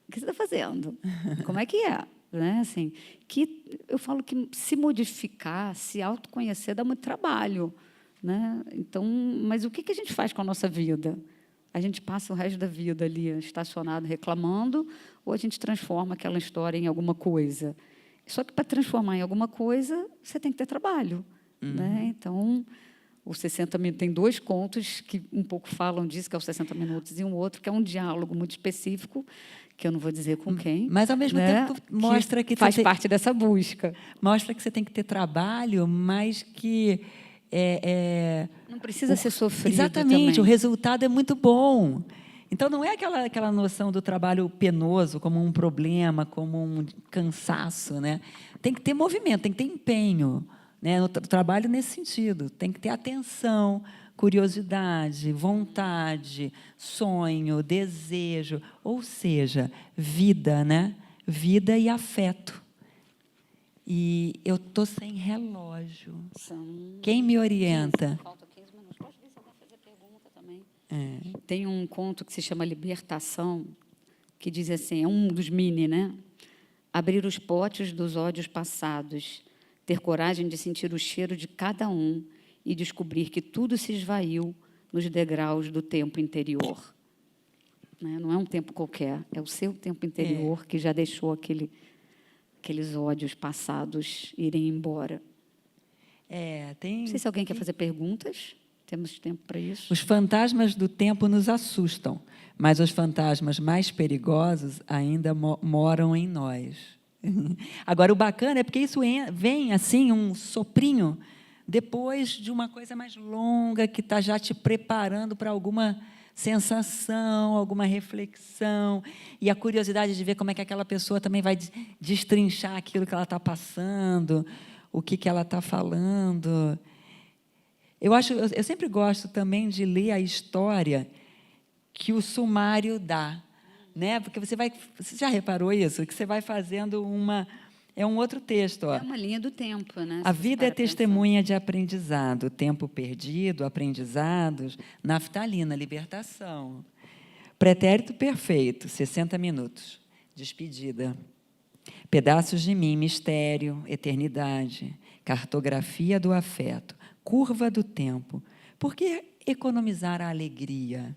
o que você está fazendo? Como é que é? Né? Assim, que eu falo que se modificar, se autoconhecer, dá muito trabalho, né? Então, mas o que a gente faz com a nossa vida? A gente passa o resto da vida ali estacionado reclamando, ou a gente transforma aquela história em alguma coisa? Só que para transformar em alguma coisa, você tem que ter trabalho, né? Então, os 60 minutos tem 2 contos que um pouco falam disso, que é os 60 minutos, e um outro que é um diálogo muito específico, que eu não vou dizer com quem. Mas, ao mesmo tempo, mostra que faz parte dessa busca. Mostra que você tem que ter trabalho, mas que... não precisa ser sofrido. Exatamente, também. O resultado é muito bom. Então, não é aquela noção do trabalho penoso como um problema, como um cansaço, né? Tem que ter movimento, tem que ter empenho, né? No trabalho nesse sentido. Tem que ter atenção, curiosidade, vontade, sonho, desejo, ou seja, vida, né? Vida e afeto. E eu estou sem relógio. Quem me orienta? Faltam 15 minutos. Pode ver se alguém fazer pergunta também. Tem um conto que se chama Libertação, que diz assim, é um dos mini, né? Abrir os potes dos ódios passados, ter coragem de sentir o cheiro de cada um e descobrir que tudo se esvaiu nos degraus do tempo interior. Né? Não é um tempo qualquer, é o seu tempo interior que já deixou aqueles ódios passados irem embora. Não sei se alguém quer fazer perguntas. Temos tempo para isso. Os fantasmas do tempo nos assustam, mas os fantasmas mais perigosos ainda moram em nós. Agora, o bacana é porque isso vem assim, um soprinho, depois de uma coisa mais longa, que está já te preparando para alguma sensação, alguma reflexão, e a curiosidade de ver como é que aquela pessoa também vai destrinchar aquilo que ela está passando, o que ela está falando. Eu sempre gosto também de ler a história que o sumário dá, né? Porque você já reparou isso? Que você vai fazendo é um outro texto. Ó. É uma linha do tempo, né? A vida é testemunha de aprendizado, tempo perdido, aprendizados, naftalina, libertação. Pretérito perfeito, 60 minutos, despedida. Pedaços de mim, mistério, eternidade, cartografia do afeto, curva do tempo. Por que economizar a alegria?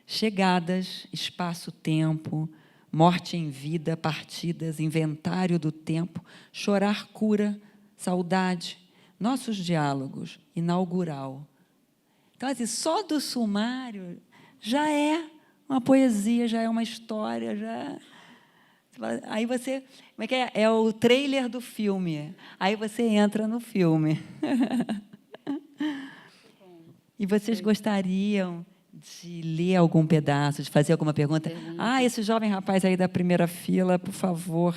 Chegadas, espaço-tempo, morte em vida, partidas, inventário do tempo, chorar cura, saudade, nossos diálogos, inaugural. Então, assim, só do sumário já é uma poesia, já é uma história, já... Aí você... Como é que é? É o trailer do filme. Aí você entra no filme. E vocês gostariam de ler algum pedaço, de fazer alguma pergunta? Esse jovem rapaz aí da primeira fila, por favor,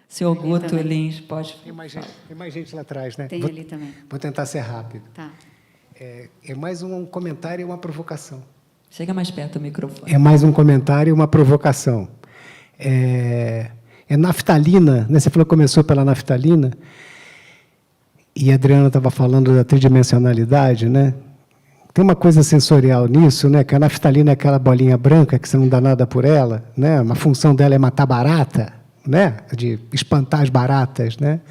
senhor Guto Lins, pode... Tem mais gente lá atrás, né? Tem ali também. Vou tentar ser rápido. Tá. É mais um comentário e uma provocação. Chega mais perto do microfone. É mais um comentário e uma provocação. Naftalina, né? Você falou que começou pela naftalina, e a Adriana estava falando da tridimensionalidade, né? Tem uma coisa sensorial nisso, né? Que a naftalina é aquela bolinha branca que você não dá nada por ela, né? Uma função dela é matar barata, né, de espantar as baratas, né?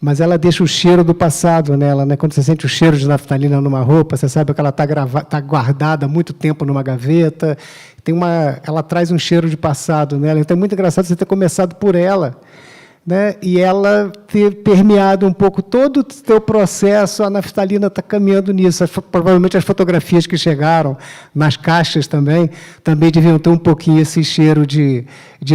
Mas ela deixa o cheiro do passado nela, né? Quando você sente o cheiro de naftalina numa roupa, você sabe que ela está guardada há muito tempo numa gaveta. Ela traz um cheiro de passado nela. Então é muito engraçado você ter começado por ela, né? E ela ter permeado um pouco todo o teu processo. A naftalina está caminhando nisso. Provavelmente as fotografias que chegaram nas caixas também deviam ter um pouquinho esse cheiro de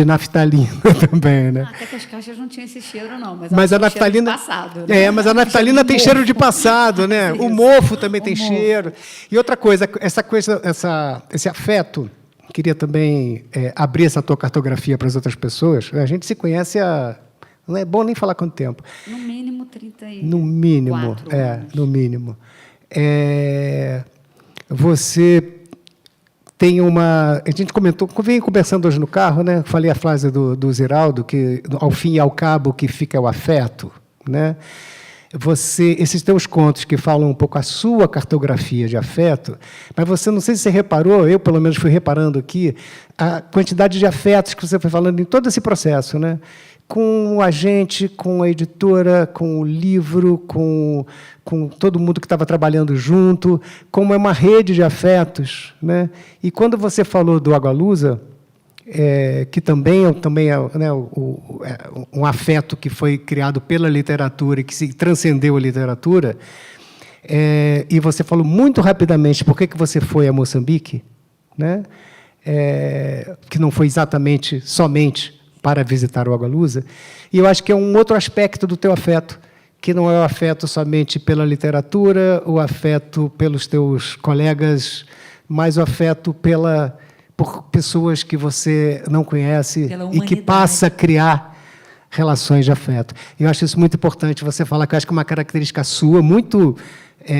naftalina também, né? Até que as caixas não tinham esse cheiro, não. Mas a naftalina, passado, né? mas a naftalina tem cheiro de passado, né? O mofo também tem cheiro. E outra coisa, esse afeto, queria também abrir essa tua cartografia para as outras pessoas. A gente se conhece há... Não é bom nem falar quanto tempo. No mínimo 34 No mínimo, anos. no mínimo. Você tem uma... A gente vem conversando hoje no carro, né? Falei a frase do Ziraldo, que, ao fim e ao cabo, o que fica é o afeto, né? Esses teus contos que falam um pouco a sua cartografia de afeto, mas você, não sei se você reparou, eu, pelo menos, fui reparando aqui, a quantidade de afetos que você foi falando em todo esse processo, né? Com a gente, com a editora, com o livro, com todo mundo que estava trabalhando junto, como é uma rede de afetos, né? E quando você falou do Agualusa, que também é, né, um afeto que foi criado pela literatura e que se transcendeu a literatura, e você falou muito rapidamente por que você foi a Moçambique, né? Que não foi exatamente somente para visitar o Agualusa, e eu acho que é um outro aspecto do teu afeto, que não é o afeto somente pela literatura, o afeto pelos teus colegas, mas o afeto por pessoas que você não conhece e que passa a criar relações de afeto. Eu acho isso muito importante você falar, que eu acho que é uma característica sua, muito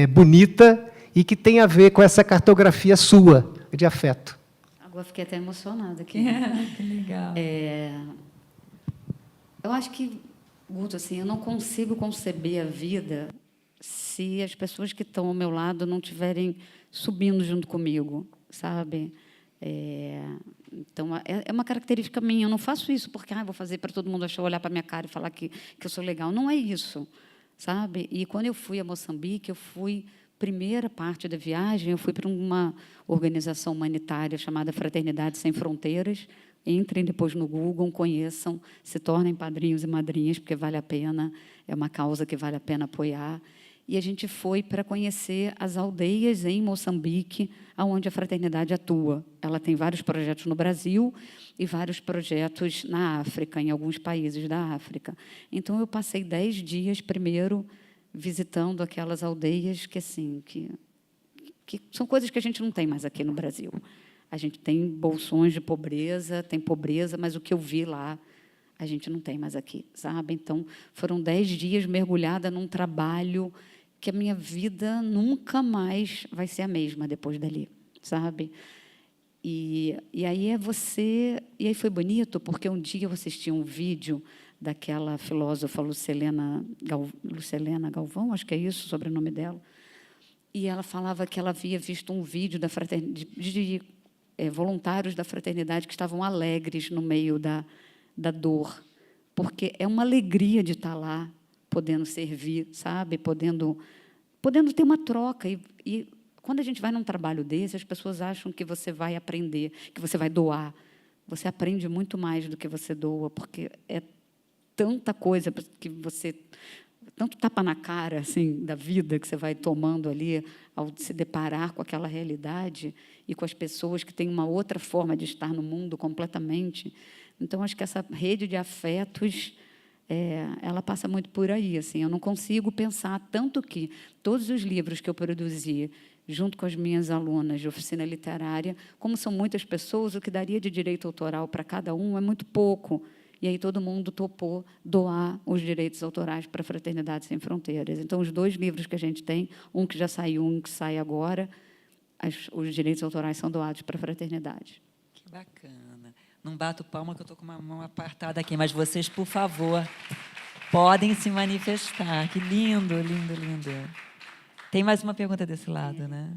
bonita, e que tem a ver com essa cartografia sua de afeto. Agora fiquei até emocionada aqui. Que legal. Eu acho que, Guto, assim, eu não consigo conceber a vida se as pessoas que estão ao meu lado não estiverem subindo junto comigo, sabe? Então, é uma característica minha. Eu não faço isso porque vou fazer para todo mundo olhar para a minha cara e falar que eu sou legal. Não é isso, sabe? E, quando eu fui a Moçambique, eu fui... Primeira parte da viagem, eu fui para uma organização humanitária chamada Fraternidade Sem Fronteiras. Entrem depois no Google, conheçam, se tornem padrinhos e madrinhas, porque vale a pena, é uma causa que vale a pena apoiar. E a gente foi para conhecer as aldeias em Moçambique, onde a Fraternidade atua. Ela tem vários projetos no Brasil e vários projetos na África, em alguns países da África. Então, eu passei 10 dias, primeiro, visitando aquelas aldeias que são coisas que a gente não tem mais aqui no Brasil. A gente tem bolsões de pobreza, tem pobreza, mas o que eu vi lá, a gente não tem mais aqui, sabe? Então, foram 10 dias mergulhada num trabalho que a minha vida nunca mais vai ser a mesma depois dali, sabe? E aí E aí foi bonito, porque um dia eu assisti um vídeo daquela filósofa Lucilena Galvão, acho que é isso o sobrenome dela, e ela falava que ela havia visto um vídeo de voluntários da fraternidade que estavam alegres no meio da dor, porque é uma alegria de estar lá, podendo servir, sabe? Podendo ter uma troca. E quando a gente vai num trabalho desse, as pessoas acham que você vai aprender, que você vai doar. Você aprende muito mais do que você doa, porque é tanta coisa que você... Tanto tapa na cara assim, da vida que você vai tomando ali, ao se deparar com aquela realidade e com as pessoas que têm uma outra forma de estar no mundo completamente. Então, acho que essa rede de afetos, ela passa muito por aí. Assim, eu não consigo pensar, tanto que todos os livros que eu produzi, junto com as minhas alunas de oficina literária, como são muitas pessoas, o que daria de direito autoral para cada um é muito pouco. E aí todo mundo topou doar os direitos autorais para a Fraternidade Sem Fronteiras. Então, os 2 livros que a gente tem, um que já saiu, um que sai agora, os direitos autorais são doados para a Fraternidade. Que bacana. Não bato palma que eu estou com uma mão apartada aqui, mas vocês, por favor, podem se manifestar. Que lindo, lindo, lindo. Tem mais uma pergunta desse lado, né?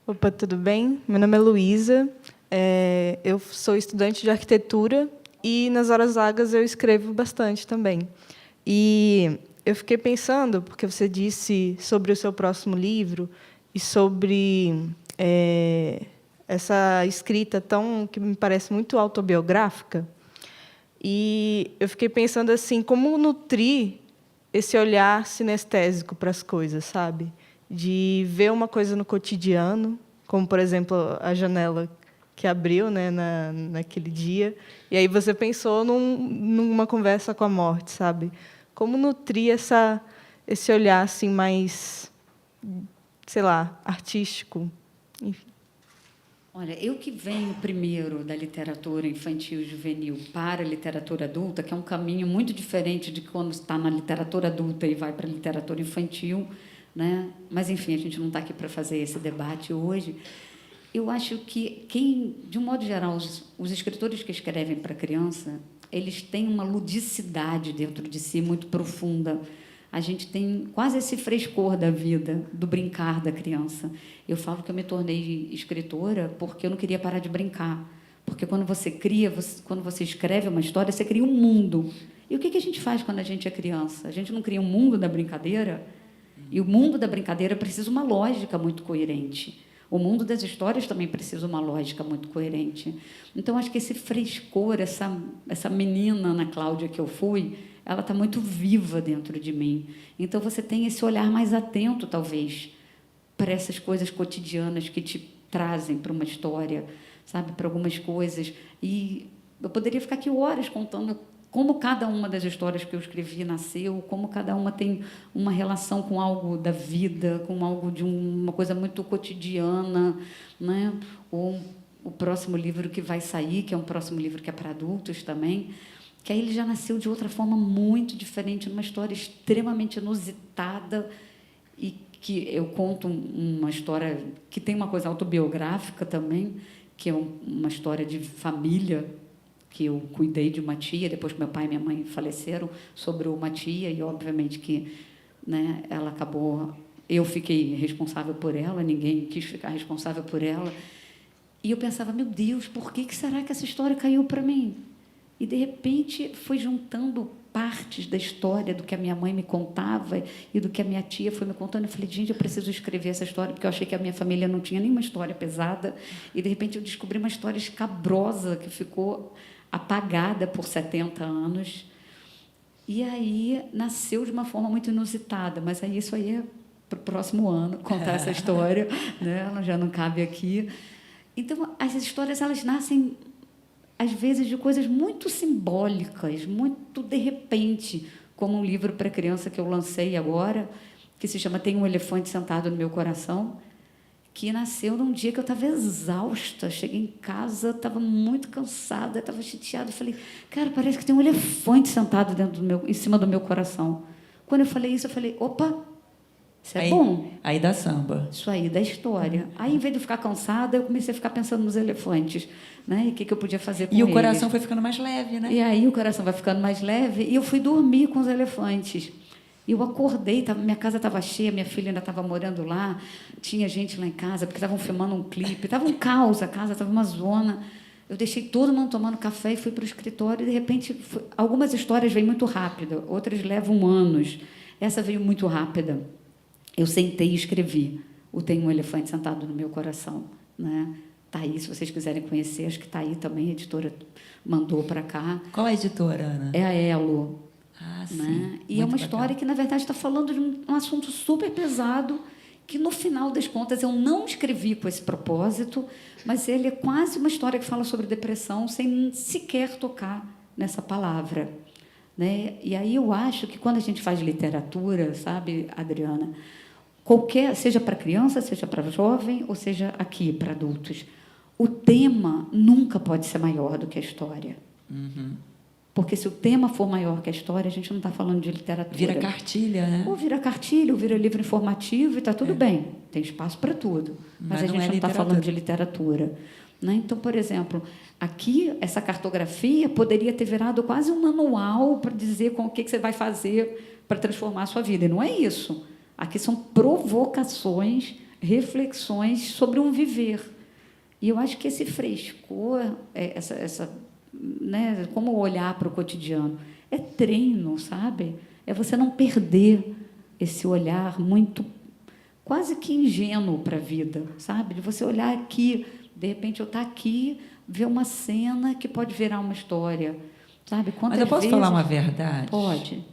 Opa, tudo bem? Meu nome é Luísa, Eu sou estudante de arquitetura e, nas horas vagas, eu escrevo bastante também. E eu fiquei pensando, porque você disse sobre o seu próximo livro e sobre essa escrita que me parece muito autobiográfica, e eu fiquei pensando assim, como nutrir esse olhar sinestésico para as coisas, sabe? De ver uma coisa no cotidiano, como, por exemplo, a janela que abriu, né, naquele dia, e aí você pensou numa conversa com a morte, sabe? Como nutrir esse olhar assim mais, sei lá, artístico, enfim. Olha, eu que venho primeiro da literatura infantil e juvenil para a literatura adulta, que é um caminho muito diferente de quando está na literatura adulta e vai para a literatura infantil, né? Mas, enfim, a gente não está aqui para fazer esse debate hoje. Eu acho que de um modo geral, os escritores que escrevem para criança, eles têm uma ludicidade dentro de si muito profunda. A gente tem quase esse frescor da vida, do brincar da criança. Eu falo que eu me tornei escritora porque eu não queria parar de brincar. Porque quando você cria, quando você escreve uma história, você cria um mundo. E o que a gente faz quando a gente é criança? A gente não cria um mundo da brincadeira? E o mundo da brincadeira precisa de uma lógica muito coerente. O mundo das histórias também precisa de uma lógica muito coerente. Então, acho que esse frescor, essa menina, Ana Cláudia, que eu fui, ela está muito viva dentro de mim. Então, você tem esse olhar mais atento, talvez, para essas coisas cotidianas que te trazem para uma história, sabe, para algumas coisas. E eu poderia ficar aqui horas contando como cada uma das histórias que eu escrevi nasceu, como cada uma tem uma relação com algo da vida, com algo de uma coisa muito cotidiana, né? Ou o próximo livro que vai sair, que é um próximo livro que é para adultos também, que aí ele já nasceu de outra forma muito diferente, numa história extremamente inusitada, e que eu conto uma história que tem uma coisa autobiográfica também, que é uma história de família, que eu cuidei de uma tia, depois que meu pai e minha mãe faleceram, sobrou uma tia, e, obviamente, que, né, ela acabou... Eu fiquei responsável por ela, ninguém quis ficar responsável por ela. E eu pensava, meu Deus, por que será que essa história caiu para mim? E, de repente, foi juntando partes da história, do que a minha mãe me contava e do que a minha tia foi me contando. Eu falei, gente, eu preciso escrever essa história, porque eu achei que a minha família não tinha nenhuma história pesada. E, de repente, eu descobri uma história escabrosa que ficou apagada por 70 anos. E aí nasceu de uma forma muito inusitada, mas aí isso aí é para o próximo ano, contar essa história, né? Ela já não cabe aqui. Então, as histórias, elas nascem, às vezes, de coisas muito simbólicas, muito de repente, como um livro para criança que eu lancei agora, que se chama Tem um Elefante Sentado no Meu Coração, que nasceu num dia que eu estava exausta. Cheguei em casa, estava muito cansada, estava chateada. Falei, cara, parece que tem um elefante sentado em cima do meu coração. Quando eu falei isso, eu falei, opa, isso é bom. Aí dá samba. Isso aí, da história. Aí, em vez de ficar cansada, eu comecei a ficar pensando nos elefantes, né? E o que eu podia fazer com eles. E o coração foi ficando mais leve, né? E aí o coração vai ficando mais leve, e eu fui dormir com os elefantes. Eu acordei, minha casa estava cheia, minha filha ainda estava morando lá, tinha gente lá em casa, porque estavam filmando um clipe, estava um caos, a casa estava uma zona. Eu deixei todo mundo tomando café e fui para o escritório, e, de repente, algumas histórias vêm muito rápido, outras levam anos. Essa veio muito rápida. Eu sentei e escrevi o Tem um Elefante Sentado no Meu Coração, né? Está aí, se vocês quiserem conhecer, acho que está aí também, a editora mandou para cá. Qual é a editora, Ana? É a Elo. Ah, sim. Né? E é uma história que, na verdade, está falando de um assunto super pesado, que, no final das contas, eu não escrevi com esse propósito, mas ele é quase uma história que fala sobre depressão, sem sequer tocar nessa palavra, né? E aí eu acho que, quando a gente faz literatura, sabe, Adriana, seja para criança, seja para jovem, ou seja aqui para adultos, o tema nunca pode ser maior do que a história. Uhum. Porque, se o tema for maior que a história, a gente não está falando de literatura. Vira cartilha, né? Ou vira cartilha, ou vira livro informativo, e está tudo bem. Tem espaço para tudo. Mas a gente não está falando de literatura. Né? Então, por exemplo, aqui, essa cartografia poderia ter virado quase um manual para dizer com o que você vai fazer para transformar a sua vida. E não é isso. Aqui são provocações, reflexões sobre um viver. E eu acho que esse frescor, né, como olhar para o cotidiano, é treino, sabe? É você não perder esse olhar muito, quase que ingênuo para a vida, sabe? De você olhar aqui, de repente eu estar aqui, ver uma cena que pode virar uma história, sabe? Mas eu posso falar uma verdade? Pode.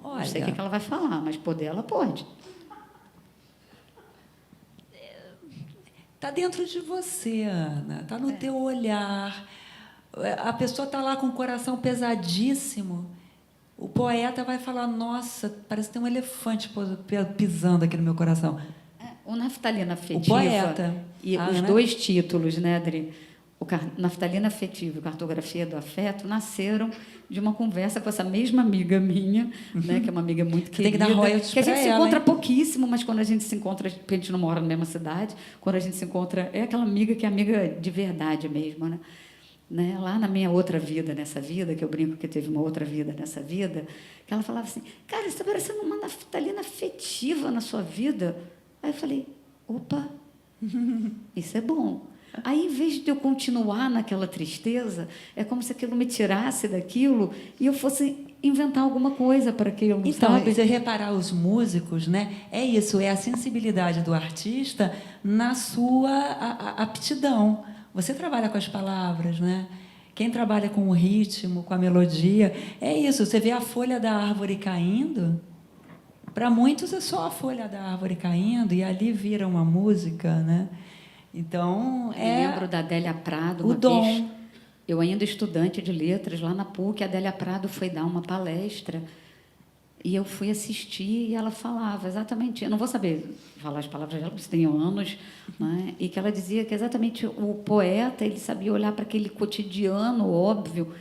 Olha, Não sei o que ela vai falar, mas poder ela pode. está dentro de você, Ana. Está no teu olhar. A pessoa está lá com o coração pesadíssimo. O poeta vai falar, nossa, parece que tem um elefante pisando aqui no meu coração. O Naftalina Afetiva. O poeta. E os dois títulos, né, Adri? Naftalina Afetiva e Cartografia do Afeto nasceram de uma conversa com essa mesma amiga minha, né, que é uma amiga muito querida. Tem que dar royalties que a gente pra se ela, encontra hein? pouquíssimo, mas quando a gente se encontra, porque a gente não mora na mesma cidade, quando a gente se encontra, é aquela amiga que é amiga de verdade mesmo, né? Lá na minha outra vida, nessa vida, que eu brinco que teve uma outra vida nessa vida, que ela falava assim, cara, você está parecendo uma naftalina afetiva na sua vida. Aí eu falei, opa, isso é bom. Aí, em vez de eu continuar naquela tristeza, é como se aquilo me tirasse daquilo e eu fosse inventar alguma coisa para aquilo, Então, sabe? se você reparar os músicos, né, é isso, é a sensibilidade do artista na sua aptidão. Você trabalha com as palavras, né? Quem trabalha com o ritmo, com a melodia, é isso. Você vê a folha da árvore caindo, para muitos é só a folha da árvore caindo e ali vira uma música, né? Então, Eu lembro da Adélia Prado, o uma dom. vez, eu ainda estudante de letras, lá na PUC, a Adélia Prado foi dar uma palestra e eu fui assistir e ela falava exatamente, eu não vou saber falar as palavras dela, porque tenho anos, né? E que ela dizia que exatamente o poeta, ele sabia olhar para aquele cotidiano óbvio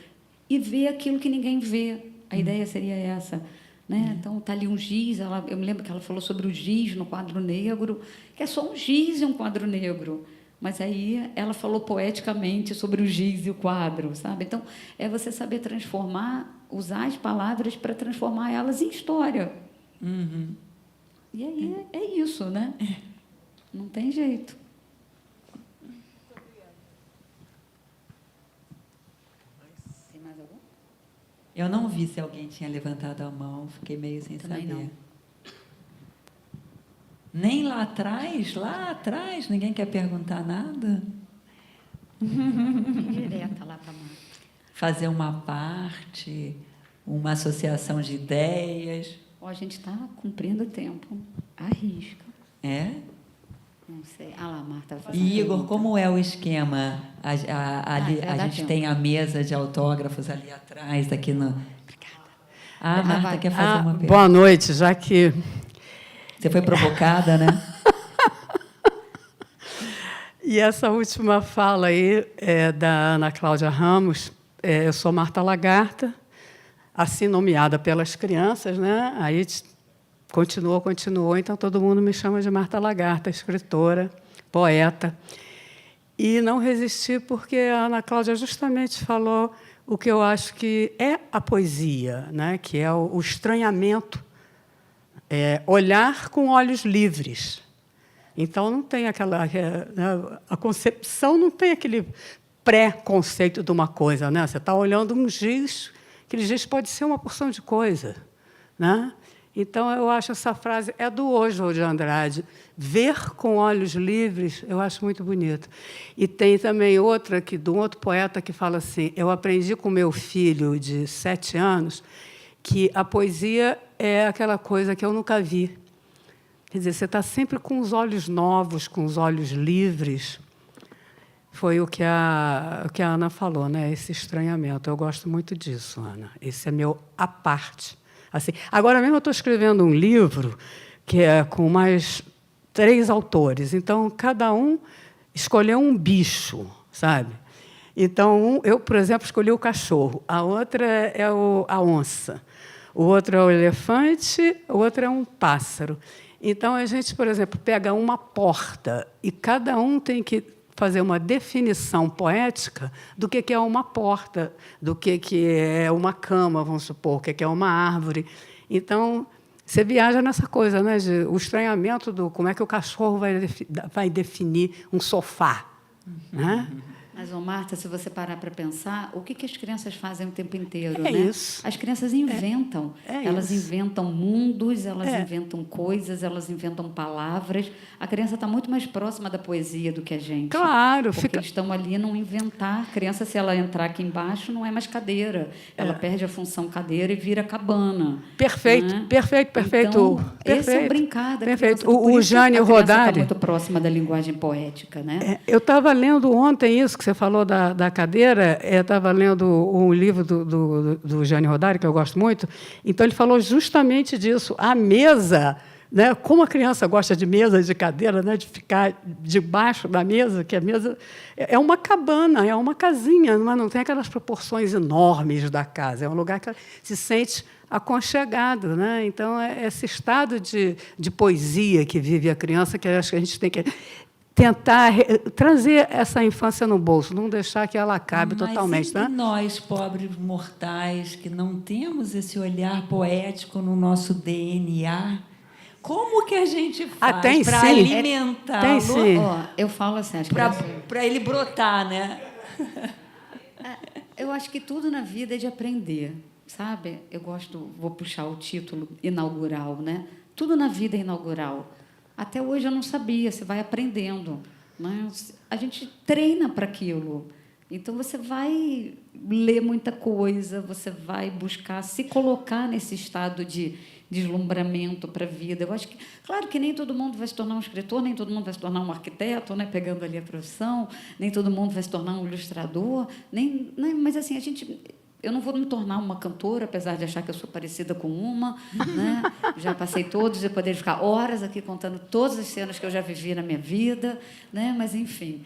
e ver aquilo que ninguém vê. A ideia seria essa. Né? Então, está ali um giz, eu me lembro que ela falou sobre o giz no quadro negro, que é só um giz e um quadro negro. Mas aí ela falou poeticamente sobre o giz e o quadro, sabe? Então, é você saber transformar, usar as palavras para transformar elas em história. Uhum. E aí é isso, né? Não tem jeito. Tem mais algum? Eu não vi se alguém tinha levantado a mão, fiquei meio sem Também saber. não. Nem lá atrás, ninguém quer perguntar nada? Direta lá para Marta. Fazer uma parte, uma associação de ideias. Ó, a gente está cumprindo o tempo. Arrisca. É? Não sei. Ah lá, Marta vai fazer E, uma Igor, pergunta. como é o esquema? A dá gente tempo. tem a mesa de autógrafos ali atrás, aqui no... Obrigada. A Marta vai. quer fazer uma pergunta. Boa noite, já que Você foi provocada, né? E essa última fala aí é da Ana Cláudia Ramos. Eu sou Marta Lagarta, assim nomeada pelas crianças, né? Aí continuou, então todo mundo me chama de Marta Lagarta, escritora, poeta. E não resisti porque a Ana Cláudia justamente falou o que eu acho que é a poesia, né? Que é o estranhamento, olhar com olhos livres. Então, não tem aquela... A concepção não tem aquele pré-conceito de uma coisa, né? Você está olhando um giz, aquele giz pode ser uma porção de coisa, né? Então, eu acho essa frase, é do Oswald de Andrade, ver com olhos livres, eu acho muito bonito. E tem também outra, de um outro poeta, que fala assim, eu aprendi com meu filho de 7 anos que a poesia é aquela coisa que eu nunca vi. Quer dizer, você está sempre com os olhos novos, com os olhos livres. Foi o que a Ana falou, né? Esse estranhamento. Eu gosto muito disso, Ana. Esse é meu à parte. Assim, agora mesmo eu estou escrevendo um livro que é com mais 3 autores. Então, cada um escolheu um bicho, sabe? Então, eu, por exemplo, escolhi o cachorro. A outra é a onça. O outro é o elefante, o outro é um pássaro. Então, a gente, por exemplo, pega uma porta e cada um tem que fazer uma definição poética do que é uma porta, do que é uma cama, vamos supor, o que é uma árvore. Então, você viaja nessa coisa, né, o estranhamento do como é que o cachorro vai definir um sofá, Né? Mas, ô, Marta, se você parar para pensar, o que as crianças fazem o tempo inteiro? É né? isso. As crianças inventam. Elas isso. inventam mundos, elas inventam coisas, elas inventam palavras. A criança está muito mais próxima da poesia do que a gente. Claro. Porque eles estão ali não inventar. A criança, se ela entrar aqui embaixo, não é mais cadeira. Ela perde a função cadeira e vira cabana. Perfeito, né? perfeito. Então, perfeito. esse é o brincar da Perfeito. criança. Por O isso Jânio a criança Rodari... está muito próxima da linguagem poética. Né? Eu estava lendo ontem isso que você falou da cadeira, eu estava lendo um livro do Jânio Rodari, que eu gosto muito, então ele falou justamente disso. A mesa, né, como a criança gosta de mesa, de cadeira, né, de ficar debaixo da mesa, que a mesa é uma cabana, é uma casinha, mas não tem aquelas proporções enormes da casa, é um lugar que ela se sente aconchegado. Né? Então, é esse estado de poesia que vive a criança, que eu acho que a gente tem que tentar trazer essa infância no bolso, não deixar que ela acabe totalmente. Mas nós, pobres mortais, que não temos esse olhar poético no nosso DNA, como que a gente faz para alimentá-lo? Tem sim. Eu falo assim, Para ele brotar, né? Eu acho que tudo na vida é de aprender, sabe? Vou puxar o título inaugural, né? Tudo na vida é inaugural. Até hoje eu não sabia, você vai aprendendo. Né? A gente treina para aquilo. Então, você vai ler muita coisa, você vai buscar se colocar nesse estado de deslumbramento para a vida. Eu acho que, claro que nem todo mundo vai se tornar um escritor, nem todo mundo vai se tornar um arquiteto, né, pegando ali a profissão, nem todo mundo vai se tornar um ilustrador, mas assim, eu não vou me tornar uma cantora, apesar de achar que eu sou parecida com uma. Né? Já passei todos, eu poderia ficar horas aqui contando todas as cenas que eu já vivi na minha vida. Né? Mas, enfim,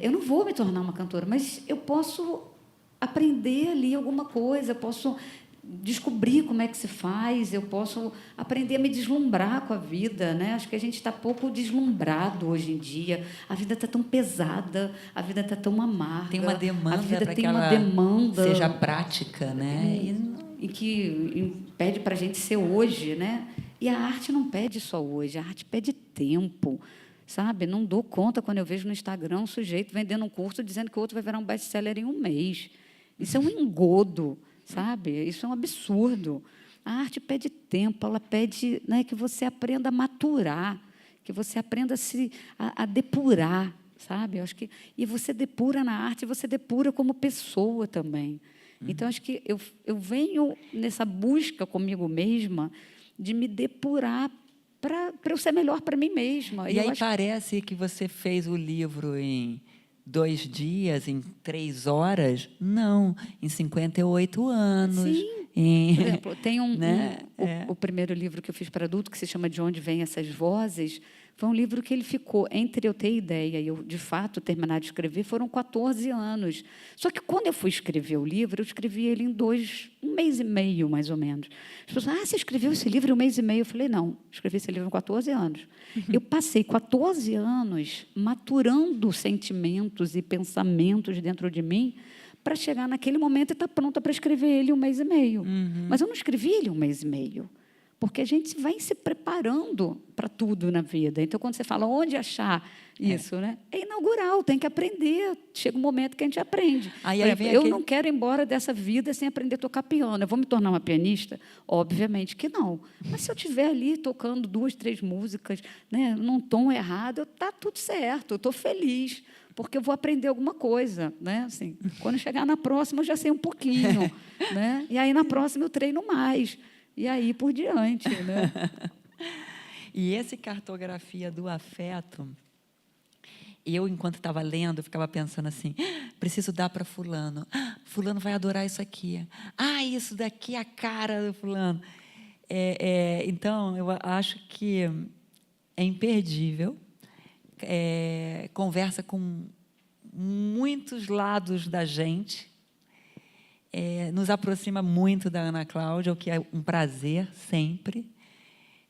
eu não vou me tornar uma cantora, mas eu posso aprender ali alguma coisa, eu posso descobrir como é que se faz, eu posso aprender a me deslumbrar com a vida. Né? Acho que a gente está pouco deslumbrado hoje em dia. A vida está tão pesada, a vida está tão amarga. Tem uma demanda a vida para tem que uma ela demanda seja prática, né? E que impede para a gente ser hoje. Né? E a arte não pede só hoje, a arte pede tempo. Sabe? Não dou conta quando eu vejo no Instagram um sujeito vendendo um curso dizendo que o outro vai virar um best-seller em um mês. Isso é um engodo. Sabe? Isso é um absurdo. A arte pede tempo, ela pede, né, que você aprenda a maturar, que você aprenda a depurar. Sabe? Eu acho que, e você depura na arte, você depura como pessoa também. Então, acho que eu venho nessa busca comigo mesma de me depurar para eu ser melhor para mim mesma. E aí parece que você fez o livro em 2 dias, em 3 horas? Não, em 58 anos. Sim. Por exemplo, tem o primeiro livro que eu fiz para adulto, que se chama De Onde Vêm Essas Vozes, foi um livro que ele ficou, entre eu ter ideia e eu, de fato, terminar de escrever, foram 14 anos. Só que, quando eu fui escrever o livro, eu escrevi ele em 1 mês e meio, mais ou menos. As pessoas você escreveu esse livro em 1 mês e meio? Eu falei, não, escrevi esse livro em 14 anos. Eu passei 14 anos maturando sentimentos e pensamentos dentro de mim para chegar naquele momento e estar pronta para escrever ele em 1 mês e meio. Mas eu não escrevi ele em 1 mês e meio. Porque a gente vai se preparando para tudo na vida. Então, quando você fala onde achar isso, né? É inaugural, tem que aprender. Chega um momento que a gente aprende. Eu não quero ir embora dessa vida sem aprender a tocar piano. Eu vou me tornar uma pianista? Obviamente que não. Mas se eu estiver ali tocando 2, 3 músicas, né, num tom errado, está tudo certo, eu estou feliz, porque eu vou aprender alguma coisa. Né? Assim, quando chegar na próxima, eu já sei um pouquinho. Né? E aí, na próxima, eu treino mais. E aí por diante. Né? E esse Cartografia do Afeto, eu, enquanto estava lendo, ficava pensando assim, preciso dar para fulano. Fulano vai adorar isso aqui. Isso daqui é a cara do fulano. Então, eu acho que é imperdível. Conversa com muitos lados da gente. Nos aproxima muito da Ana Cláudia, o que é um prazer sempre.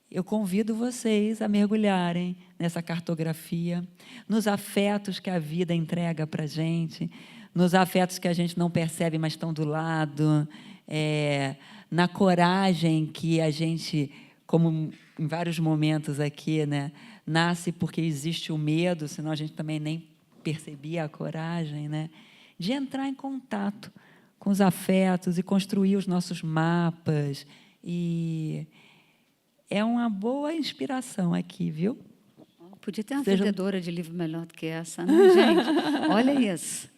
Eu convido vocês a mergulharem nessa cartografia, nos afetos que a vida entrega para a gente, nos afetos que a gente não percebe, mas estão do lado, na coragem que a gente, como em vários momentos aqui, né, nasce porque existe o medo, senão a gente também nem percebi a coragem, né, de entrar em contato com os afetos e construir os nossos mapas. E é uma boa inspiração aqui, viu? Podia ter uma Sejam- vendedora de livro melhor do que essa, né, gente? Olha isso.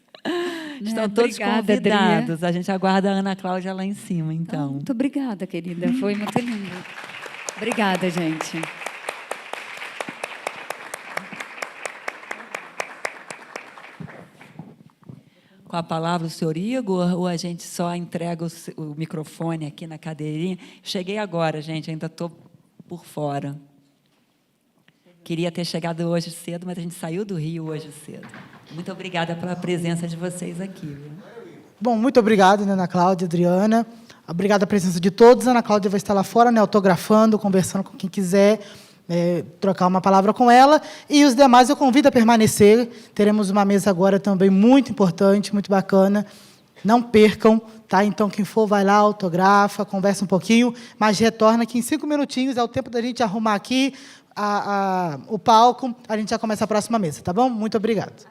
Estão Né? todos Obrigada, convidados. A gente aguarda a Ana Cláudia lá em cima, então. Muito obrigada, querida. Foi muito lindo. Obrigada, gente. Com a palavra o senhor Igor, ou a gente só entrega o microfone aqui na cadeirinha? Cheguei agora, gente, ainda estou por fora. Queria ter chegado hoje cedo, mas a gente saiu do Rio hoje cedo. Muito obrigada pela presença de vocês aqui. Viu? Bom, muito obrigado, né, Ana Cláudia, Adriana. Obrigada a presença de todos. A Ana Cláudia vai estar lá fora, né, autografando, conversando com quem quiser, trocar uma palavra com ela. E os demais eu convido a permanecer. Teremos uma mesa agora também muito importante, muito bacana. Não percam, tá? Então, quem for, vai lá, autografa, conversa um pouquinho, mas retorna que em 5 minutinhos é o tempo da gente arrumar aqui o palco. A gente já começa a próxima mesa, tá bom? Muito obrigado.